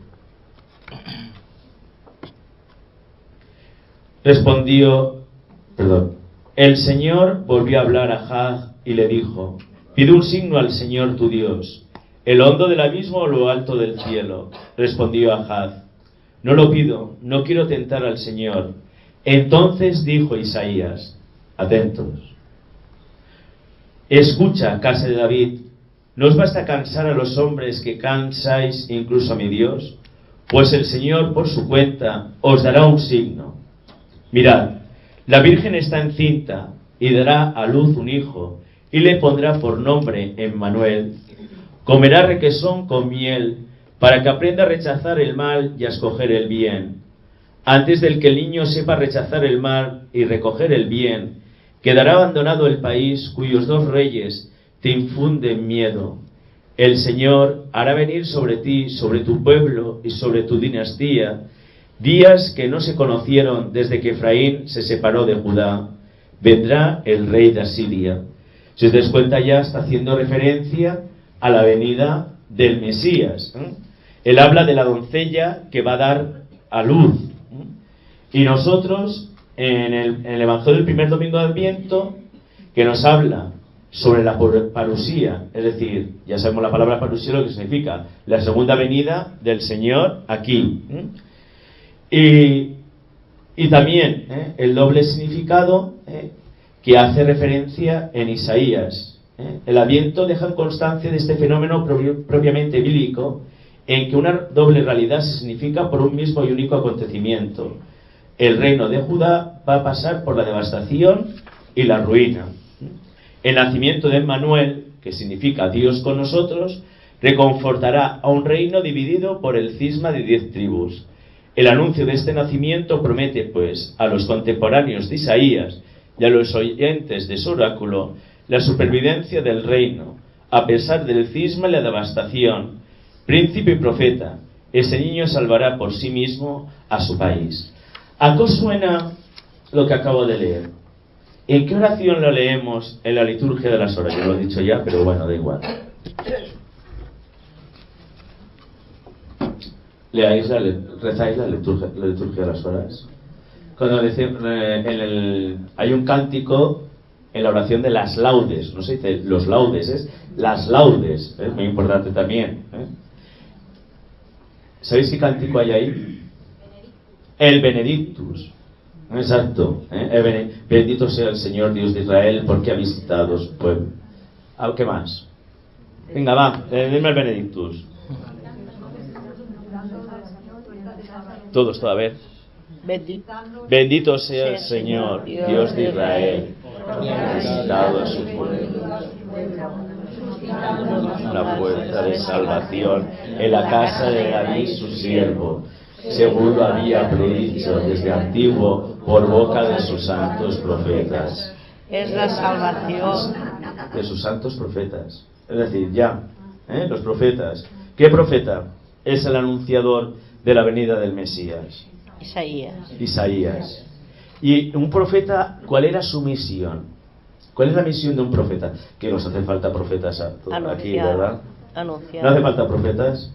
El Señor volvió a hablar a Hag y le dijo, pide un signo al Señor tu Dios, el hondo del abismo o lo alto del cielo. Respondió a Hag, no lo pido, no quiero tentar al Señor. Entonces dijo Isaías, atentos, escucha, casa de David, ¿no os basta cansar a los hombres que cansáis incluso a mi Dios? Pues el Señor por su cuenta os dará un signo. Mirad, la Virgen está encinta y dará a luz un hijo y le pondrá por nombre Emmanuel. Comerá requesón con miel para que aprenda a rechazar el mal y a escoger el bien. Antes del que el niño sepa rechazar el mal y recoger el bien, quedará abandonado el país cuyos 2 reyes te infunden miedo. El Señor hará venir sobre ti, sobre tu pueblo y sobre tu dinastía, días que no se conocieron desde que Efraín se separó de Judá, vendrá el rey de Asiria. Si os dais cuenta, ya está haciendo referencia a la venida del Mesías. Él habla de la doncella que va a dar a luz. Y nosotros, en el Evangelio del primer domingo de Adviento, que nos habla sobre la parusía, es decir, ya sabemos la palabra parusía lo que significa, la segunda venida del Señor aquí. Y también el doble significado que hace referencia en Isaías. El Adviento deja constancia de este fenómeno propiamente bíblico, en que una doble realidad se significa por un mismo y único acontecimiento. El reino de Judá va a pasar por la devastación y la ruina. El nacimiento de Emmanuel, que significa Dios con nosotros, reconfortará a un reino dividido por el cisma de 10 tribus. El anuncio de este nacimiento promete, pues, a los contemporáneos de Isaías y a los oyentes de su oráculo la supervivencia del reino, a pesar del cisma y la devastación. Príncipe y profeta, ese niño salvará por sí mismo a su país. ¿A qué os suena lo que acabo de leer? ¿En qué oración lo leemos en la liturgia de las horas? Yo lo he dicho ya, pero bueno, da igual. Rezáis la liturgia de las horas. Cuando hay un cántico en la oración de las laudes, no se dice los laudes, es las laudes, es muy importante también. ¿Sabéis qué cántico hay ahí? El Benedictus. Exacto. Bendito sea el Señor Dios de Israel porque ha visitado su pueblo. ¿Qué más? Venga, va, dime el Benedictus. Todos, toda vez. Bendito sea el Señor Dios de Israel porque ha visitado a su pueblo. La puerta de salvación en la casa de David su siervo, según lo había predicho desde antiguo por boca de sus santos profetas. Es la salvación de sus santos profetas. Es decir, ya, los profetas. ¿Qué profeta es el anunciador de la venida del Mesías? Isaías. Y un profeta, ¿cuál era su misión? ¿Cuál es la misión de un profeta? Que nos hace falta profetas aquí, ¿verdad? Anunciar. ¿No hace falta profetas?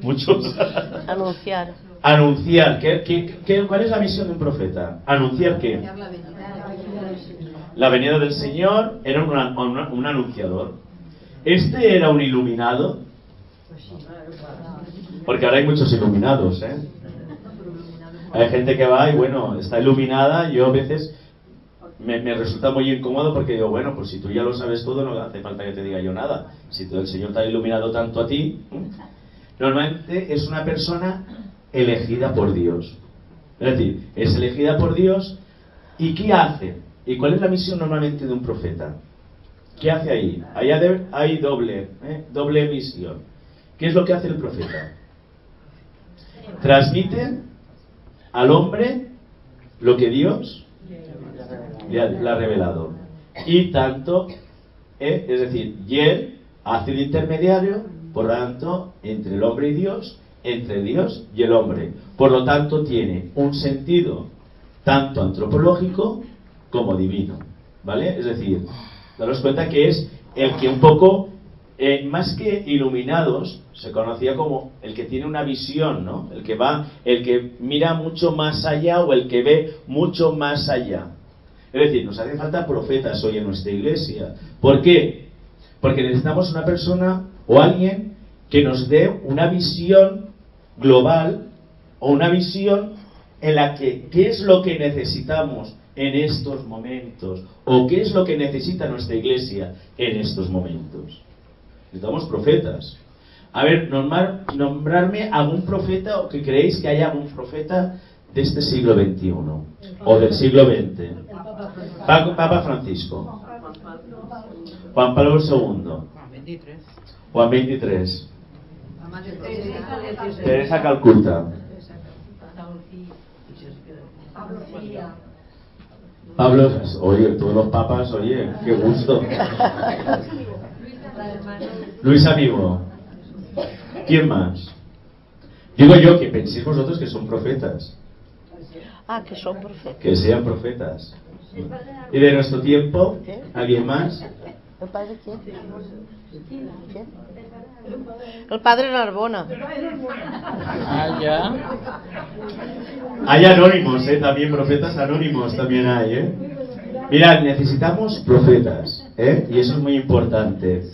Muchos. Anunciar. Anunciar. ¿Cuál es la misión de un profeta? ¿Anunciar qué? La venida del Señor. Era un anunciador. ¿Este era un iluminado? Porque ahora hay muchos iluminados, Hay gente que va y bueno, está iluminada. Yo a veces me resulta muy incómodo porque digo, bueno, pues si tú ya lo sabes todo, no hace falta que te diga yo nada. Si el Señor te ha iluminado tanto a ti. Normalmente es una persona elegida por Dios. Es decir, es elegida por Dios. ¿Y qué hace? ¿Y cuál es la misión normalmente de un profeta? ¿Qué hace ahí? Allá hay doble misión. ¿Qué es lo que hace el profeta? Transmite al hombre lo que Dios le ha revelado. Y tanto, es decir, y él hace de intermediario, por lo tanto, entre el hombre y Dios, entre Dios y el hombre. Por lo tanto, tiene un sentido tanto antropológico como divino. ¿Vale? Es decir, daros cuenta que es el que un poco, más que iluminados, se conocía como el que tiene una visión, ¿no? El que mira mucho más allá o el que ve mucho más allá. Es decir, nos hace falta profetas hoy en nuestra iglesia. ¿Por qué? Porque necesitamos una persona o alguien que nos dé una visión global o una visión en la que qué es lo que necesitamos en estos momentos o qué es lo que necesita nuestra iglesia en estos momentos. Necesitamos profetas. A ver, nombrarme algún profeta o que creéis que haya algún profeta de este siglo XXI o del siglo XX. Papa Francisco, Juan Pablo II, Juan XXIII, Teresa Calcuta, Pablo, oye, todos los papas, oye, qué gusto. Luis Amigo. ¿Quién más? Digo yo que penséis vosotros que son profetas. Que son profetas. Que sean profetas. ¿Y de nuestro tiempo? ¿Alguien más? ¿El padre quién? ¿Quién? El padre Narbona. Ah, ya. Hay anónimos, también profetas anónimos también hay, Mirad, necesitamos profetas, y eso es muy importante.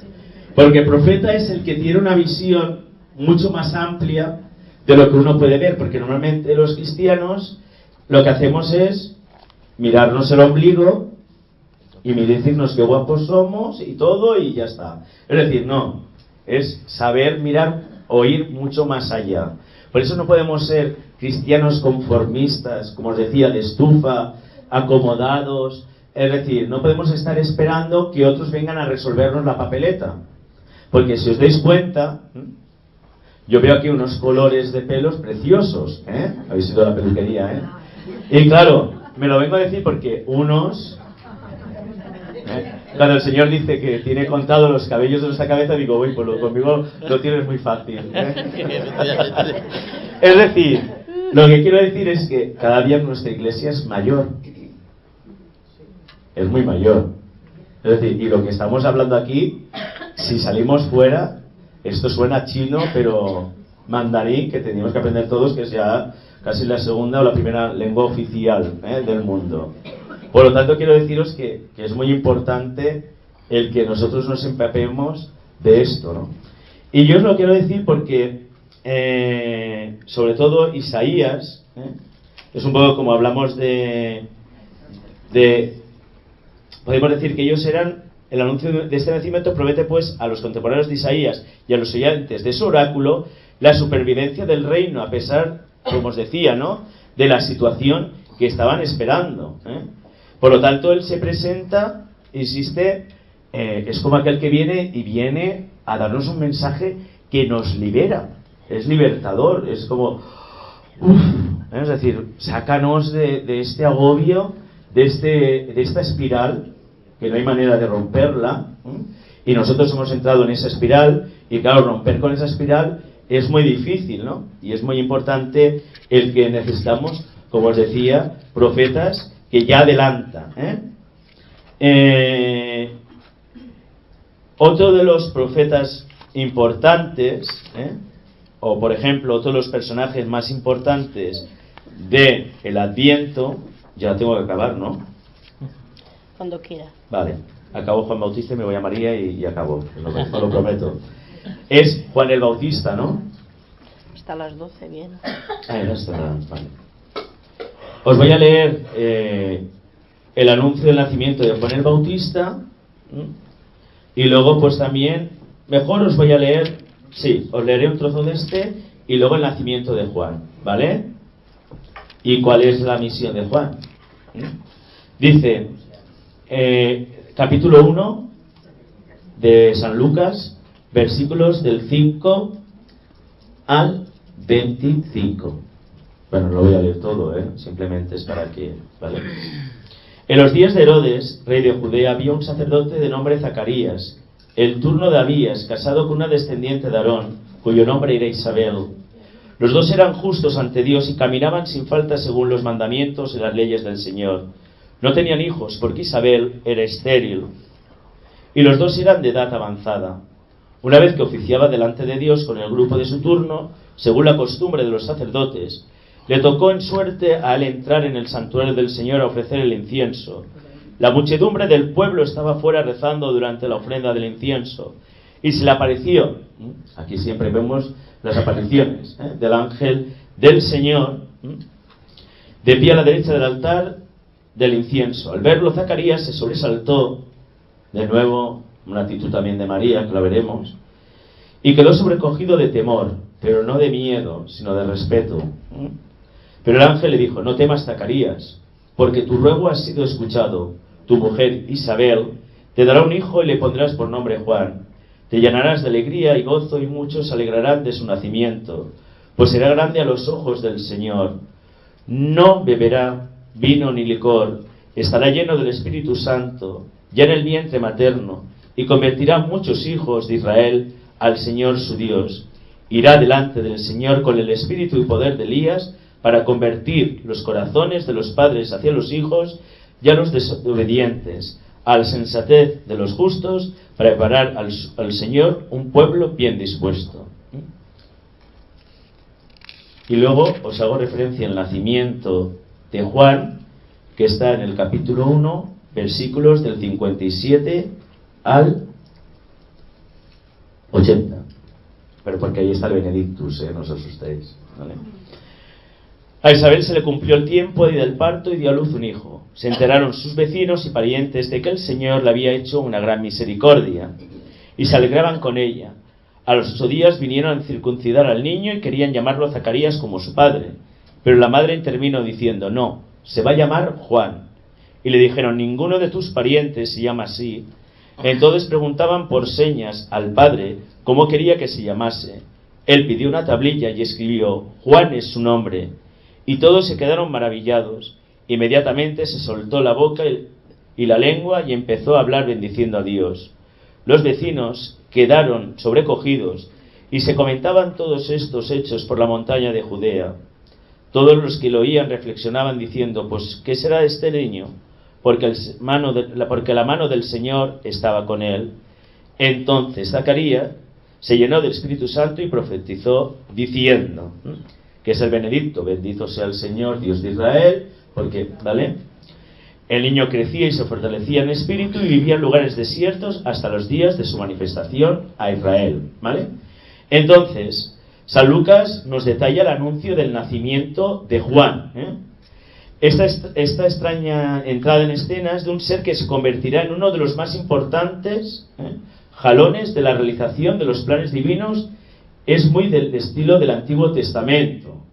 Porque profeta es el que tiene una visión mucho más amplia de lo que uno puede ver, porque normalmente los cristianos lo que hacemos es mirarnos el ombligo y decirnos qué guapos somos y todo y ya está. Es decir, no, es saber mirar, oír mucho más allá. Por eso no podemos ser cristianos conformistas, como os decía, de estufa, acomodados. Es decir, no podemos estar esperando que otros vengan a resolvernos la papeleta. Porque si os dais cuenta, yo veo aquí unos colores de pelos preciosos, habéis ido a la peluquería, y claro, me lo vengo a decir porque unos, cuando el Señor dice que tiene contado los cabellos de nuestra cabeza, digo, uy, pues conmigo lo tienes muy fácil, Es decir, lo que quiero decir es que cada día nuestra iglesia es mayor, es muy mayor. Es decir, y lo que estamos hablando aquí, si salimos fuera, esto suena chino, pero mandarín, que tenemos que aprender todos, que es ya casi la segunda o la primera lengua oficial del mundo. Por lo tanto, quiero deciros que es muy importante el que nosotros nos empapemos de esto, ¿no? Y yo os lo quiero decir porque, sobre todo, Isaías, es un poco como hablamos podemos decir que ellos eran, el anuncio de este nacimiento promete pues a los contemporáneos de Isaías y a los oyentes de su oráculo la supervivencia del reino, a pesar, como os decía, ¿no?, de la situación que estaban esperando, Por lo tanto, él se presenta, insiste, es como aquel que viene a darnos un mensaje que nos libera, es libertador, es como, es decir, sácanos de este agobio, de esta espiral, que no hay manera de romperla, y nosotros hemos entrado en esa espiral, y claro, romper con esa espiral es muy difícil, ¿no? Y es muy importante el que necesitamos, como os decía, profetas que ya adelantan, Otro de los profetas importantes, o por ejemplo, otro de los personajes más importantes del Adviento, ya tengo que acabar, ¿no? Cuando quiera. Vale, acabo Juan Bautista y me voy a María y acabo, os lo prometo. Es Juan el Bautista, ¿no? Hasta las 12, bien. No está nada, vale. Os voy a leer el anuncio del nacimiento de Juan el Bautista, y luego pues también, mejor os voy a leer, os leeré un trozo de este y luego el nacimiento de Juan, ¿vale? ¿Y cuál es la misión de Juan? Dice, capítulo 1 de San Lucas, versículos del 5 al 25. Bueno, lo voy a leer todo, simplemente es para que, ¿vale? En los días de Herodes, rey de Judea, había un sacerdote de nombre Zacarías, el turno de Abías, casado con una descendiente de Aarón, cuyo nombre era Isabel. Los dos eran justos ante Dios y caminaban sin falta según los mandamientos y las leyes del Señor. No tenían hijos, porque Isabel era estéril, y los dos eran de edad avanzada. Una vez que oficiaba delante de Dios con el grupo de su turno, según la costumbre de los sacerdotes, le tocó en suerte a él entrar en el santuario del Señor a ofrecer el incienso. La muchedumbre del pueblo estaba fuera rezando durante la ofrenda del incienso, y se le apareció, aquí siempre vemos las apariciones, del ángel del Señor, de pie a la derecha del altar del incienso. Al verlo, Zacarías se sobresaltó, de nuevo una actitud también de María, que la veremos, y quedó sobrecogido de temor, pero no de miedo, sino de respeto. Pero el ángel le dijo: no temas, Zacarías, porque tu ruego ha sido escuchado. Tu mujer Isabel te dará un hijo y le pondrás por nombre Juan. Te llenarás de alegría y gozo, y muchos se alegrarán de su nacimiento, pues será grande a los ojos del Señor. No beberá vino ni licor, estará lleno del Espíritu Santo, ya en el vientre materno, y convertirá muchos hijos de Israel al Señor su Dios. Irá delante del Señor con el espíritu y poder de Elías, para convertir los corazones de los padres hacia los hijos y a los desobedientes, a la sensatez de los justos, para preparar al Señor un pueblo bien dispuesto. Y luego os hago referencia al nacimiento de Juan, que está en el capítulo 1, versículos del 57 al 80. Pero porque ahí está el Benedictus, no os asustéis, ¿vale? A Isabel se le cumplió el tiempo del parto y dio a luz un hijo. Se enteraron sus vecinos y parientes de que el Señor le había hecho una gran misericordia, y se alegraban con ella. A los 8 días vinieron a circuncidar al niño y querían llamarlo Zacarías como su padre. Pero la madre intervino diciendo: no, se va a llamar Juan. Y le dijeron: ninguno de tus parientes se llama así. Entonces preguntaban por señas al padre cómo quería que se llamase. Él pidió una tablilla y escribió: Juan es su nombre. Y todos se quedaron maravillados. Inmediatamente se soltó la boca y la lengua y empezó a hablar bendiciendo a Dios. Los vecinos quedaron sobrecogidos y se comentaban todos estos hechos por la montaña de Judea. Todos los que lo oían reflexionaban diciendo: pues ¿qué será este niño? Porque la mano del Señor estaba con él. Entonces Zacarías se llenó del Espíritu Santo y profetizó diciendo, que es el Benedicto: bendito sea el Señor Dios de Israel, porque, ¿vale? El niño crecía y se fortalecía en espíritu y vivía en lugares desiertos hasta los días de su manifestación a Israel, ¿vale? Entonces, San Lucas nos detalla el anuncio del nacimiento de Juan, Esta extraña entrada en escena es de un ser que se convertirá en uno de los más importantes jalones de la realización de los planes divinos. Es muy del estilo del Antiguo Testamento,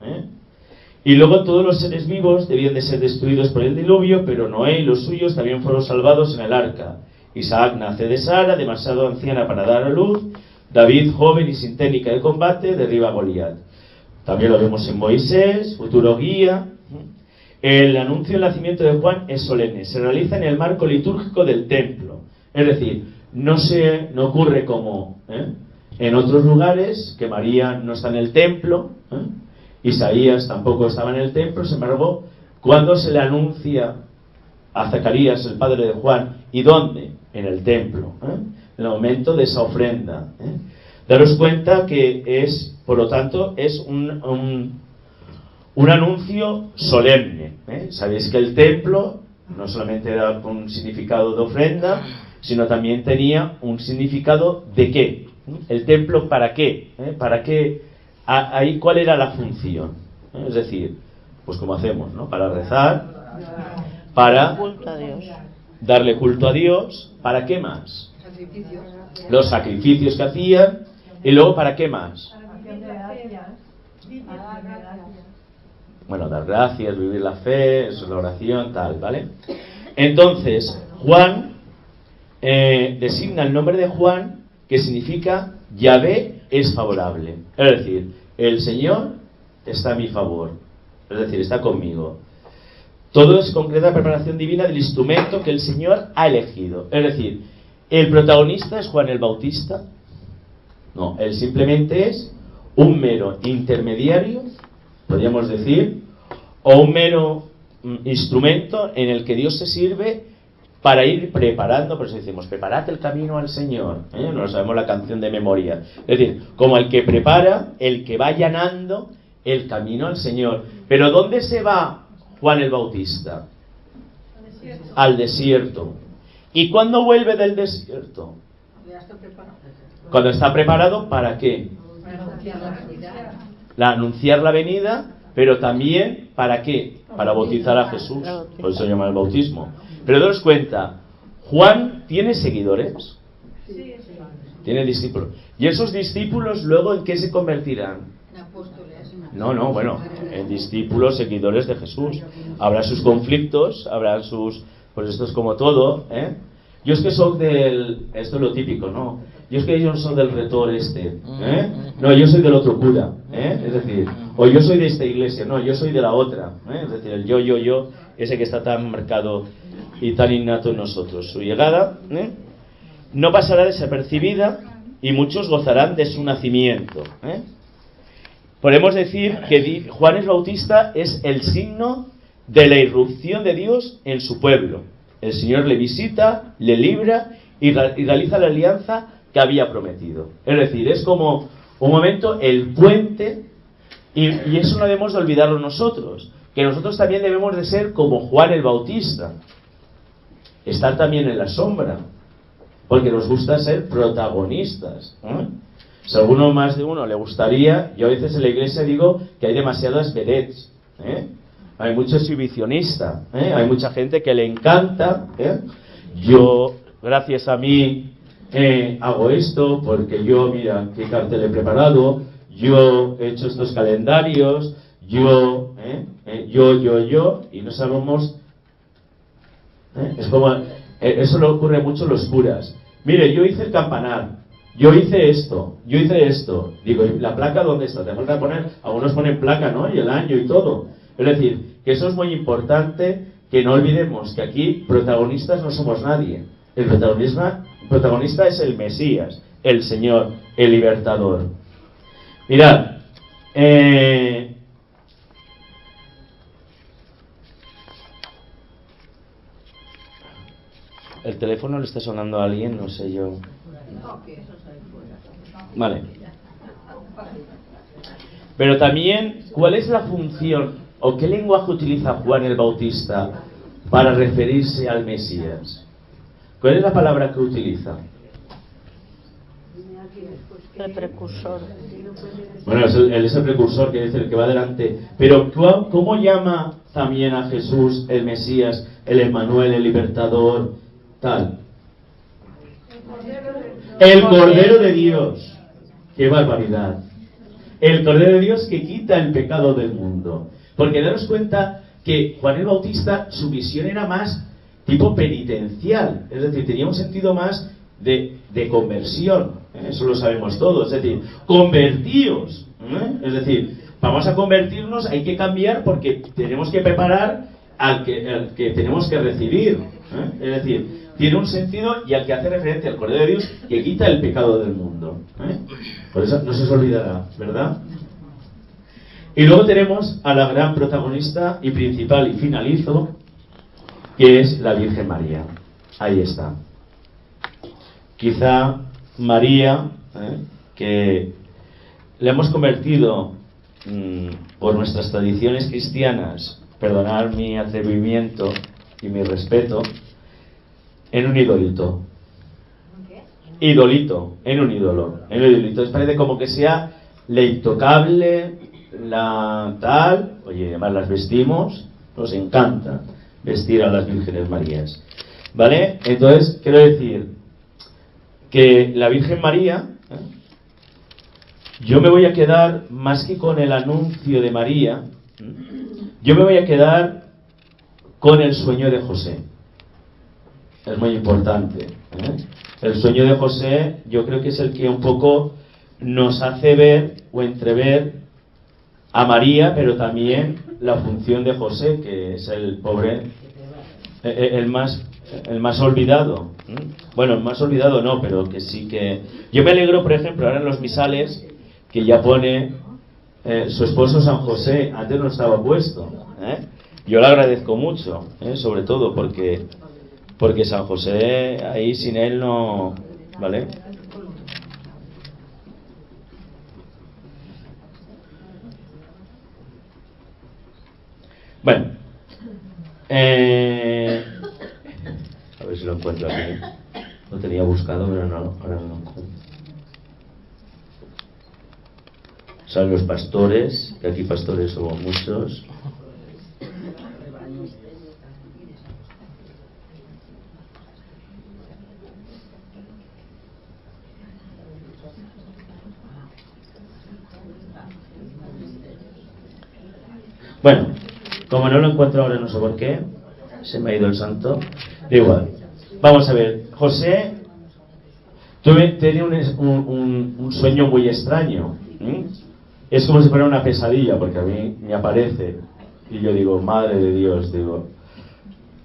Y luego todos los seres vivos debían de ser destruidos por el diluvio, pero Noé y los suyos también fueron salvados en el arca. Isaac nace de Sara, demasiado anciana para dar a luz. David, joven y sin técnica de combate, derriba a Goliat. También lo vemos en Moisés, futuro guía. El anuncio del nacimiento de Juan es solemne, se realiza en el marco litúrgico del templo. Es decir, no ocurre como en otros lugares, que María no está en el templo, Isaías tampoco estaba en el templo. Sin embargo, cuando se le anuncia a Zacarías, el padre de Juan, ¿y dónde? En el templo, en el momento de esa ofrenda. Daros cuenta que es, por lo tanto, es un anuncio solemne. Sabéis que el templo no solamente era un significado de ofrenda, sino también tenía un significado de qué. ¿El templo para qué? ¿Para qué? Ahí, ¿cuál era la función? Es decir, pues como hacemos, ¿no? Para rezar, para darle culto a Dios. ¿Para qué más? Los sacrificios que hacían. Y luego, ¿para qué más? Bueno, dar gracias, vivir la fe, eso es la oración, tal, ¿vale? Entonces, Juan designa el nombre de Juan, que significa Yahvé es favorable. Es decir, el Señor está a mi favor. Es decir, está conmigo. Todo es concreta preparación divina del instrumento que el Señor ha elegido. Es decir, ¿el protagonista es Juan el Bautista? No, él simplemente es un mero intermediario, podríamos decir, o un mero instrumento en el que Dios se sirve para ir preparando. Por eso decimos: preparad el camino al Señor. No sabemos la canción de memoria. Es decir, como el que prepara, el que va allanando el camino al Señor. Pero ¿dónde se va Juan el Bautista? Al desierto. ¿Y cuándo vuelve del desierto? Cuando está preparado, ¿para qué? Anunciar la venida, pero también ¿para qué? Para bautizar a Jesús. Por eso se llama el bautismo. Pero daos cuenta, Juan tiene seguidores, tiene discípulos. ¿Y esos discípulos luego en qué se convertirán? No, bueno, en discípulos, seguidores de Jesús. Habrá sus conflictos, habrá sus... Pues esto es como todo, Yo es que soy del... Esto es lo típico, ¿no? Yo es que yo no soy del retor No, yo soy del otro cura, Es decir, o yo soy de esta iglesia, no, yo soy de la otra, Es decir, el yo, ese que está tan marcado y tan innato en nosotros. Su llegada no pasará desapercibida y muchos gozarán de su nacimiento. Podemos decir que Juan el Bautista es el signo de la irrupción de Dios en su pueblo. El Señor le visita, le libra y realiza la alianza que había prometido. Es decir, es como un momento, el puente, y eso no debemos de olvidarlo nosotros, que nosotros también debemos de ser como Juan el Bautista, estar también en la sombra, porque nos gusta ser protagonistas, ¿eh? Si a alguno más de uno le gustaría, yo a veces en la iglesia digo que hay demasiadas vedettes, ¿eh? Hay mucho exhibicionista, ¿eh? Hay mucha gente que le encanta, ¿eh? Yo, gracias a mí, hago esto, porque yo, mira, qué cartel he preparado, yo he hecho estos calendarios, yo, y no sabemos, es como, eso le ocurre mucho a los curas. Mire, yo hice el campanar, yo hice esto, digo, ¿y la placa dónde está? Tenemos que poner, algunos ponen placa, ¿no? Y el año y todo. Es decir, que eso es muy importante, que no olvidemos que aquí protagonistas no somos nadie. El protagonista es el Mesías, el Señor, el Libertador. Mirad, el teléfono le está sonando a alguien, no sé yo. Vale. Pero también, ¿cuál es la función o qué lenguaje utiliza Juan el Bautista para referirse al Mesías? ¿Cuál es la palabra que utiliza? El precursor. Bueno, él es el precursor, que es el que va adelante. Pero ¿cómo llama también a Jesús el Mesías, el Emmanuel, el Libertador, tal? El Cordero de Dios. ¡Qué barbaridad! El Cordero de Dios que quita el pecado del mundo. Porque daros cuenta que Juan el Bautista, su misión era más tipo penitencial. Es decir, tenía un sentido más de conversión. Eso lo sabemos todos. Es decir, convertíos. Es decir, vamos a convertirnos, hay que cambiar porque tenemos que preparar al que tenemos que recibir. Es decir, tiene un sentido y al que hace referencia al Cordero de Dios que quita el pecado del mundo. Por eso no se os olvidará, ¿verdad? Y luego tenemos a la gran protagonista y principal, y finalizo, que es la Virgen María. Ahí está. Quizá María, que le hemos convertido por nuestras tradiciones cristianas, perdonad mi atrevimiento y mi respeto, en un idolito. Idolito, en un ídolo. En un idolito. Parece como que sea la intocable, la tal. Oye, además las vestimos, nos encanta vestir a las Vírgenes Marías. ¿Vale? Entonces, quiero decir que la Virgen María, yo me voy a quedar, más que con el anuncio de María, yo me voy a quedar con el sueño de José. Es muy importante. El sueño de José, yo creo que es el que un poco nos hace ver o entrever a María, pero también la función de José, que es el pobre, el más olvidado. Bueno, el más olvidado no, pero que sí que... Yo me alegro, por ejemplo, ahora en los misales, que ya pone su esposo San José, antes no estaba puesto. Yo le agradezco mucho, sobre todo porque San José, ahí sin él no... ¿Vale? Bueno, a ver si lo encuentro aquí. Lo tenía buscado, pero no, ahora no lo encuentro. Son los pastores, que aquí pastores somos muchos. Bueno, como no lo encuentro ahora, no sé por qué, se me ha ido el santo, da igual. Vamos a ver, José tenía un sueño muy extraño. Es como si fuera una pesadilla, porque a mí me aparece y yo digo, madre de Dios, digo,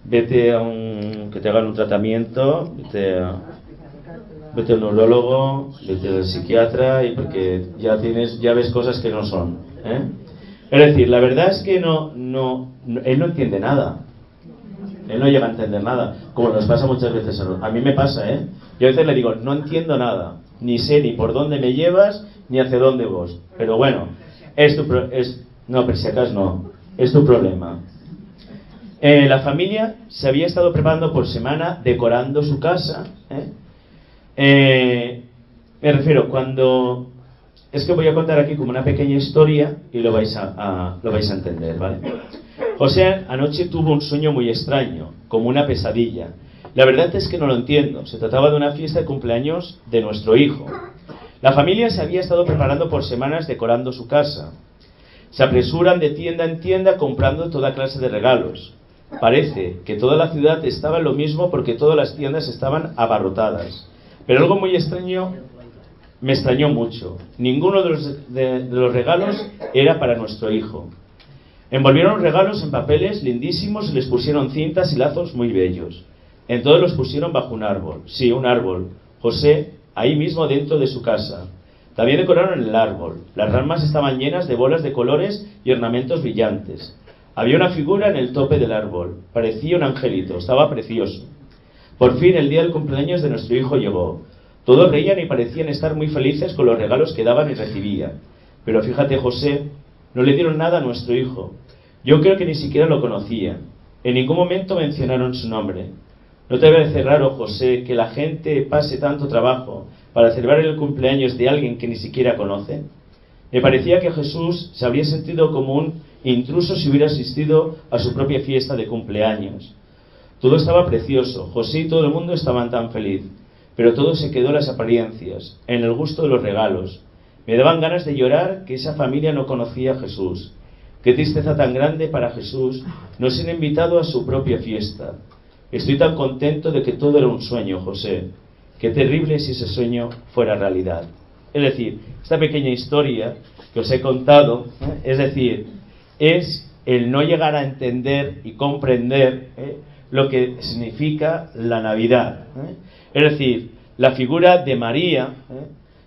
vete a que te hagan un tratamiento, vete al neurólogo, vete al psiquiatra, y porque ya ves cosas que no son. Es decir, la verdad es que él no entiende nada. Él no llega a entender nada, como nos pasa muchas veces. A mí me pasa, ¿eh? Yo a veces le digo, no entiendo nada, ni sé ni por dónde me llevas, ni hacia dónde vas. Pero bueno, no, pero si acaso no, es tu problema. La familia se había estado preparando por semana, decorando su casa. Me refiero, cuando... Es que voy a contar aquí como una pequeña historia y lo vais a entender, ¿vale? José anoche tuvo un sueño muy extraño, como una pesadilla. La verdad es que no lo entiendo. Se trataba de una fiesta de cumpleaños de nuestro hijo. La familia se había estado preparando por semanas decorando su casa. Se apresuran de tienda en tienda comprando toda clase de regalos. Parece que toda la ciudad estaba en lo mismo porque todas las tiendas estaban abarrotadas. Pero algo muy extraño me extrañó mucho. Ninguno de los regalos era para nuestro hijo. Envolvieron los regalos en papeles lindísimos y les pusieron cintas y lazos muy bellos. Entonces los pusieron bajo un árbol. Sí, un árbol. José, ahí mismo dentro de su casa. También decoraron el árbol. Las ramas estaban llenas de bolas de colores y ornamentos brillantes. Había una figura en el tope del árbol. Parecía un angelito. Estaba precioso. Por fin el día del cumpleaños de nuestro hijo llegó. Todos reían y parecían estar muy felices con los regalos que daban y recibían. Pero fíjate, José, no le dieron nada a nuestro hijo. Yo creo que ni siquiera lo conocían. En ningún momento mencionaron su nombre. ¿No te parece raro, José, que la gente pase tanto trabajo para celebrar el cumpleaños de alguien que ni siquiera conoce? Me parecía que Jesús se habría sentido como un intruso si hubiera asistido a su propia fiesta de cumpleaños. Todo estaba precioso. José y todo el mundo estaban tan feliz. Pero todo se quedó en las apariencias, en el gusto de los regalos. Me daban ganas de llorar que esa familia no conocía a Jesús. Qué tristeza tan grande para Jesús no ser invitado a su propia fiesta. Estoy tan contento de que todo era un sueño, José. Qué terrible si ese sueño fuera realidad. Es decir, esta pequeña historia que os he contado, es decir, es el no llegar a entender y comprender lo que significa la Navidad. Es decir, la figura de María,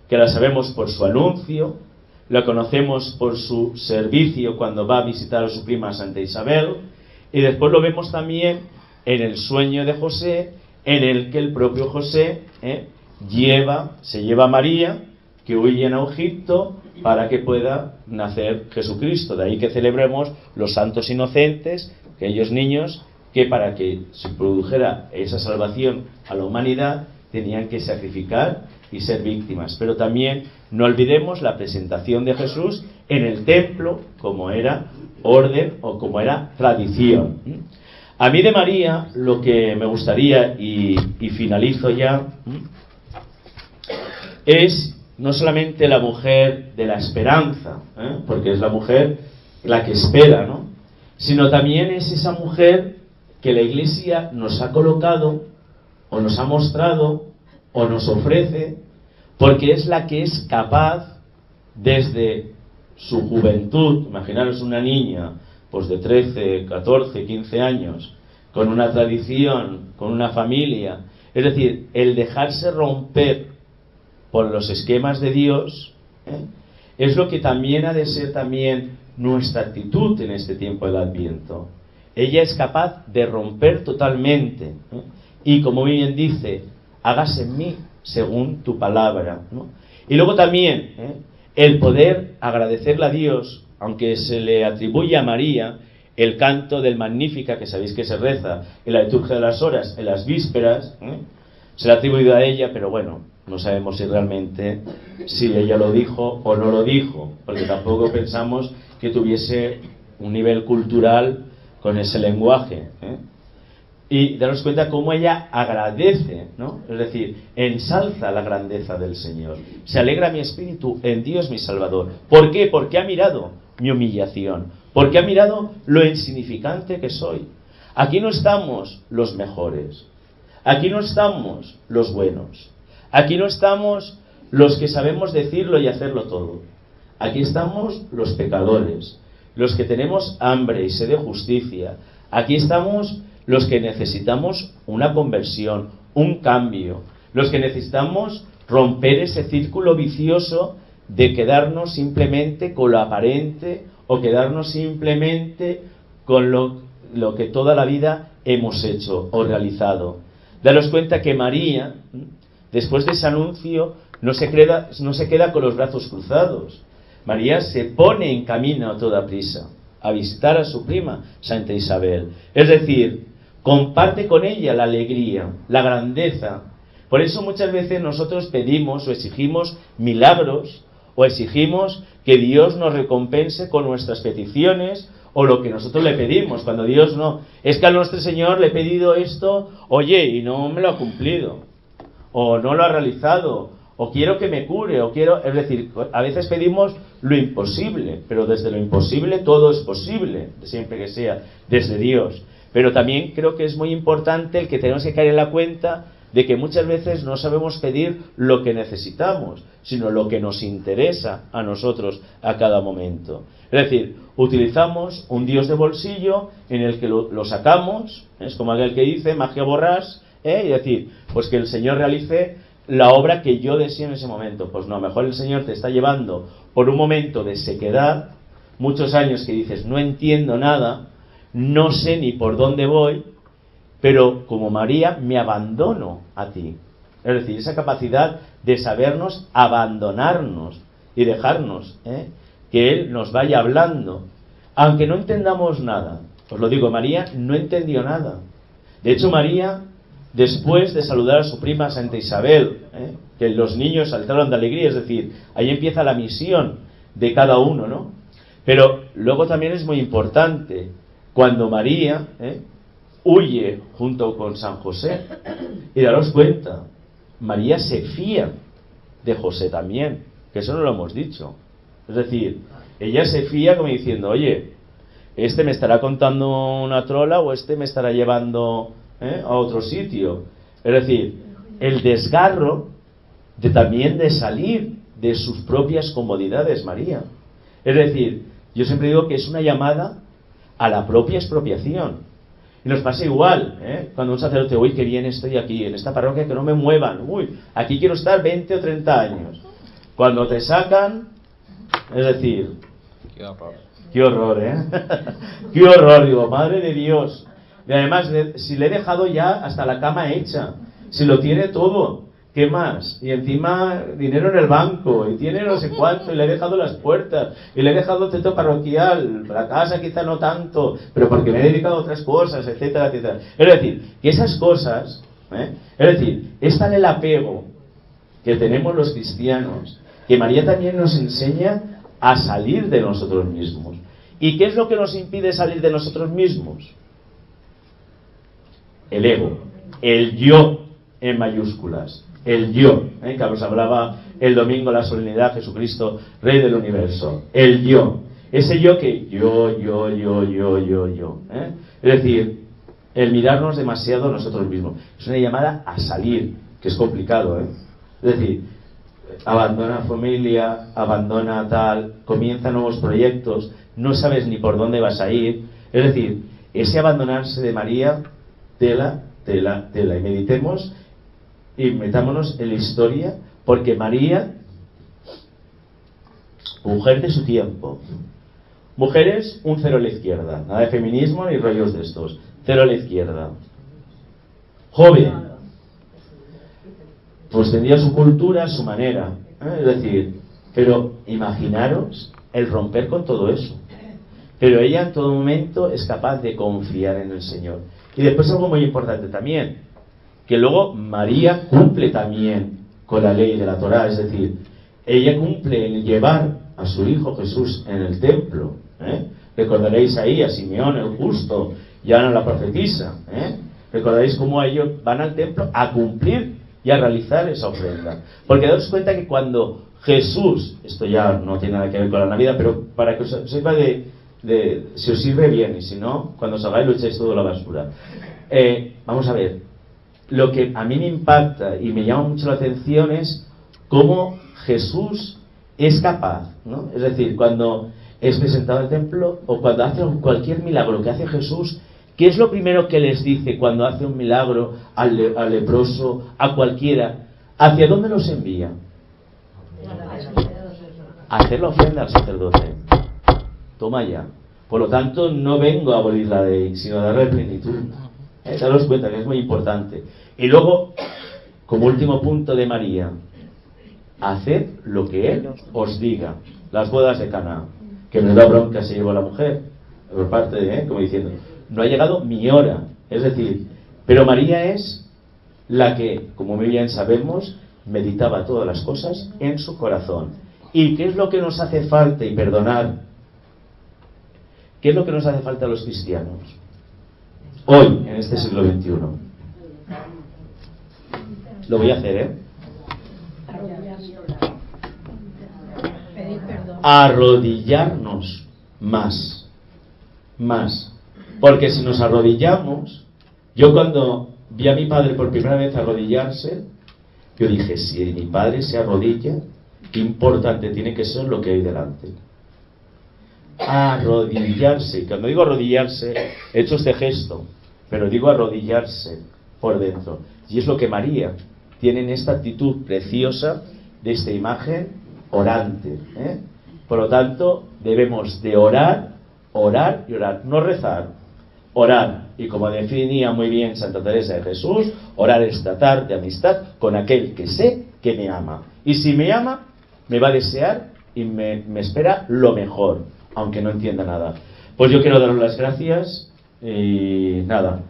que la sabemos por su anuncio, la conocemos por su servicio cuando va a visitar a su prima Santa Isabel, y después lo vemos también en el sueño de José, en el que el propio José se lleva a María, que huyen a Egipto, para que pueda nacer Jesucristo. De ahí que celebremos los santos inocentes, aquellos niños que para que se produjera esa salvación a la humanidad tenían que sacrificar y ser víctimas. Pero también no olvidemos la presentación de Jesús en el templo como era orden o como era tradición. A mí de María lo que me gustaría, y finalizo ya, es no solamente la mujer de la esperanza, porque es la mujer la que espera, ¿no? Sino también es esa mujer que la Iglesia nos ha colocado o nos ha mostrado o nos ofrece, porque es la que es capaz desde su juventud, imaginaros una niña pues de 13, 14, 15 años, con una tradición, con una familia, es decir, el dejarse romper por los esquemas de Dios, es lo que también ha de ser también nuestra actitud en este tiempo del Adviento. Ella es capaz de romper totalmente, y como bien dice, hágase en mí según tu palabra, ¿no? Y luego también el poder agradecerle a Dios, aunque se le atribuye a María el canto del Magnífica, que sabéis que se reza en la liturgia de las horas, en las vísperas, se le ha atribuido a ella, pero bueno, no sabemos si realmente si ella lo dijo o no lo dijo, porque tampoco pensamos que tuviese un nivel cultural con ese lenguaje, y daros cuenta cómo ella agradece, ¿no? Es decir, ensalza la grandeza del Señor. Se alegra mi espíritu en Dios mi Salvador. ¿Por qué? Porque ha mirado mi humillación, porque ha mirado lo insignificante que soy. Aquí no estamos los mejores, aquí no estamos los buenos, aquí no estamos los que sabemos decirlo y hacerlo todo. Aquí estamos los pecadores, los que tenemos hambre y sed de justicia. Aquí estamos los que necesitamos una conversión, un cambio, los que necesitamos romper ese círculo vicioso de quedarnos simplemente con lo aparente o quedarnos simplemente con lo que toda la vida hemos hecho o realizado. Daros cuenta que María, después de ese anuncio, no se queda con los brazos cruzados. María se pone en camino a toda prisa a visitar a su prima, Santa Isabel. Es decir, comparte con ella la alegría, la grandeza. Por eso muchas veces nosotros pedimos o exigimos milagros, o exigimos que Dios nos recompense con nuestras peticiones o lo que nosotros le pedimos, cuando Dios no. Es que a nuestro Señor le he pedido esto, oye, y no me lo ha cumplido, o no lo ha realizado, o quiero que me cure, o quiero... Es decir, a veces pedimos lo imposible, pero desde lo imposible todo es posible, siempre que sea desde Dios. Pero también creo que es muy importante el que tenemos que caer en la cuenta de que muchas veces no sabemos pedir lo que necesitamos, sino lo que nos interesa a nosotros a cada momento. Es decir, utilizamos un Dios de bolsillo en el que lo sacamos, es como aquel que dice, magia borrás, y decir, pues que el Señor realice la obra que yo deseo en ese momento. Pues no, a lo mejor el Señor te está llevando por un momento de sequedad, muchos años que dices, no entiendo nada, no sé ni por dónde voy, pero como María me abandono a ti. Es decir, esa capacidad de sabernos abandonarnos y dejarnos que Él nos vaya hablando, aunque no entendamos nada. Os lo digo, María no entendió nada. De hecho, María, después de saludar a su prima Santa Isabel, que los niños saltaron de alegría, es decir, ahí empieza la misión de cada uno, ¿no? Pero luego también es muy importante, cuando María huye junto con San José, y daros cuenta, María se fía de José también, que eso no lo hemos dicho. Es decir, ella se fía como diciendo, oye, este me estará contando una trola o este me estará llevando a otro sitio. Es decir, el desgarro también de salir de sus propias comodidades, María. Es decir, yo siempre digo que es una llamada a la propia expropiación. Y nos pasa igual, cuando un sacerdote, uy, qué bien estoy aquí, en esta parroquia, que no me muevan, uy, aquí quiero estar 20 o 30 años. Cuando te sacan, es decir, qué horror, qué horror, digo, madre de Dios. Y además, si le he dejado ya hasta la cama hecha, si lo tiene todo, ¿qué más? Y encima dinero en el banco, y tiene no sé cuánto, y le he dejado las puertas, y le he dejado el centro parroquial, la casa quizá no tanto, pero porque me he dedicado a otras cosas, etcétera, etcétera. Es decir, que esas cosas, es decir, es tal el apego que tenemos los cristianos, que María también nos enseña a salir de nosotros mismos. ¿Y qué es lo que nos impide salir de nosotros mismos? El ego, el yo en mayúsculas, el yo, que os hablaba el domingo la solemnidad, Jesucristo, Rey del Universo, el yo, ese yo que yo, es decir, el mirarnos demasiado a nosotros mismos, es una llamada a salir, que es complicado, es decir, abandona familia, abandona tal, comienza nuevos proyectos, no sabes ni por dónde vas a ir, es decir, ese abandonarse de María, tela, y meditemos y metámonos en la historia, porque María, mujer de su tiempo, mujeres, un cero a la izquierda, nada de feminismo ni rollos de estos, cero a la izquierda, joven, pues tendría su cultura, su manera, es decir, pero imaginaros el romper con todo eso. Pero ella en todo momento es capaz de confiar en el Señor. Y después algo muy importante también, que luego María cumple también con la ley de la Torá, es decir, ella cumple en llevar a su hijo Jesús en el templo. Recordaréis ahí a Simeón el justo y a Ana la profetisa. Recordaréis cómo ellos van al templo a cumplir y a realizar esa ofrenda. Porque daos cuenta que cuando Jesús, esto ya no tiene nada que ver con la Navidad, pero para que os sirva si os sirve bien, y si no, cuando salgáis lo echáis todo a la basura. Vamos a ver, lo que a mí me impacta y me llama mucho la atención es cómo Jesús es capaz, ¿no? Es decir, cuando es presentado al templo o cuando hace cualquier milagro que hace Jesús, ¿qué es lo primero que les dice cuando hace un milagro al leproso, a cualquiera? ¿Hacia dónde los envía? A hacer la ofrenda al sacerdote. toma ya. Por lo tanto, no vengo a abolir la ley, sino a darle plenitud. Daros cuenta que es muy importante. Y luego, como último punto de María, haced lo que Él os diga. Las bodas de Caná, que me da bronca se llevó la mujer, por parte de, como diciendo, no ha llegado mi hora. Es decir, pero María es la que, como muy bien sabemos, meditaba todas las cosas en su corazón. ¿Y qué es lo que nos hace falta? Y perdonad, ¿qué es lo que nos hace falta a los cristianos hoy, en este siglo XXI? Lo voy a hacer, arrodillarnos más. Porque si nos arrodillamos, yo cuando vi a mi padre por primera vez arrodillarse, yo dije, si mi padre se arrodilla, qué importante tiene que ser lo que hay delante. Arrodillarse. Y cuando digo arrodillarse, he hecho este gesto, pero digo arrodillarse por dentro. Y es lo que María tiene en esta actitud preciosa de esta imagen orante. Por lo tanto, debemos de orar y orar. No rezar, orar. Y como definía muy bien Santa Teresa de Jesús, orar es tratar de amistad con aquel que sé que me ama. Y si me ama, me va a desear y me espera lo mejor, aunque no entienda nada. Pues yo quiero daros las gracias y nada.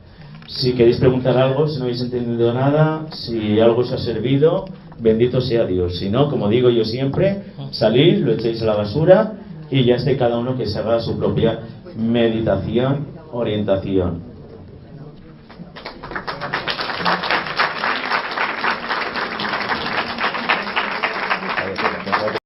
Si queréis preguntar algo, si no habéis entendido nada, si algo os ha servido, bendito sea Dios. Si no, como digo yo siempre, salid, lo echéis a la basura y ya esté cada uno que se haga su propia meditación, orientación.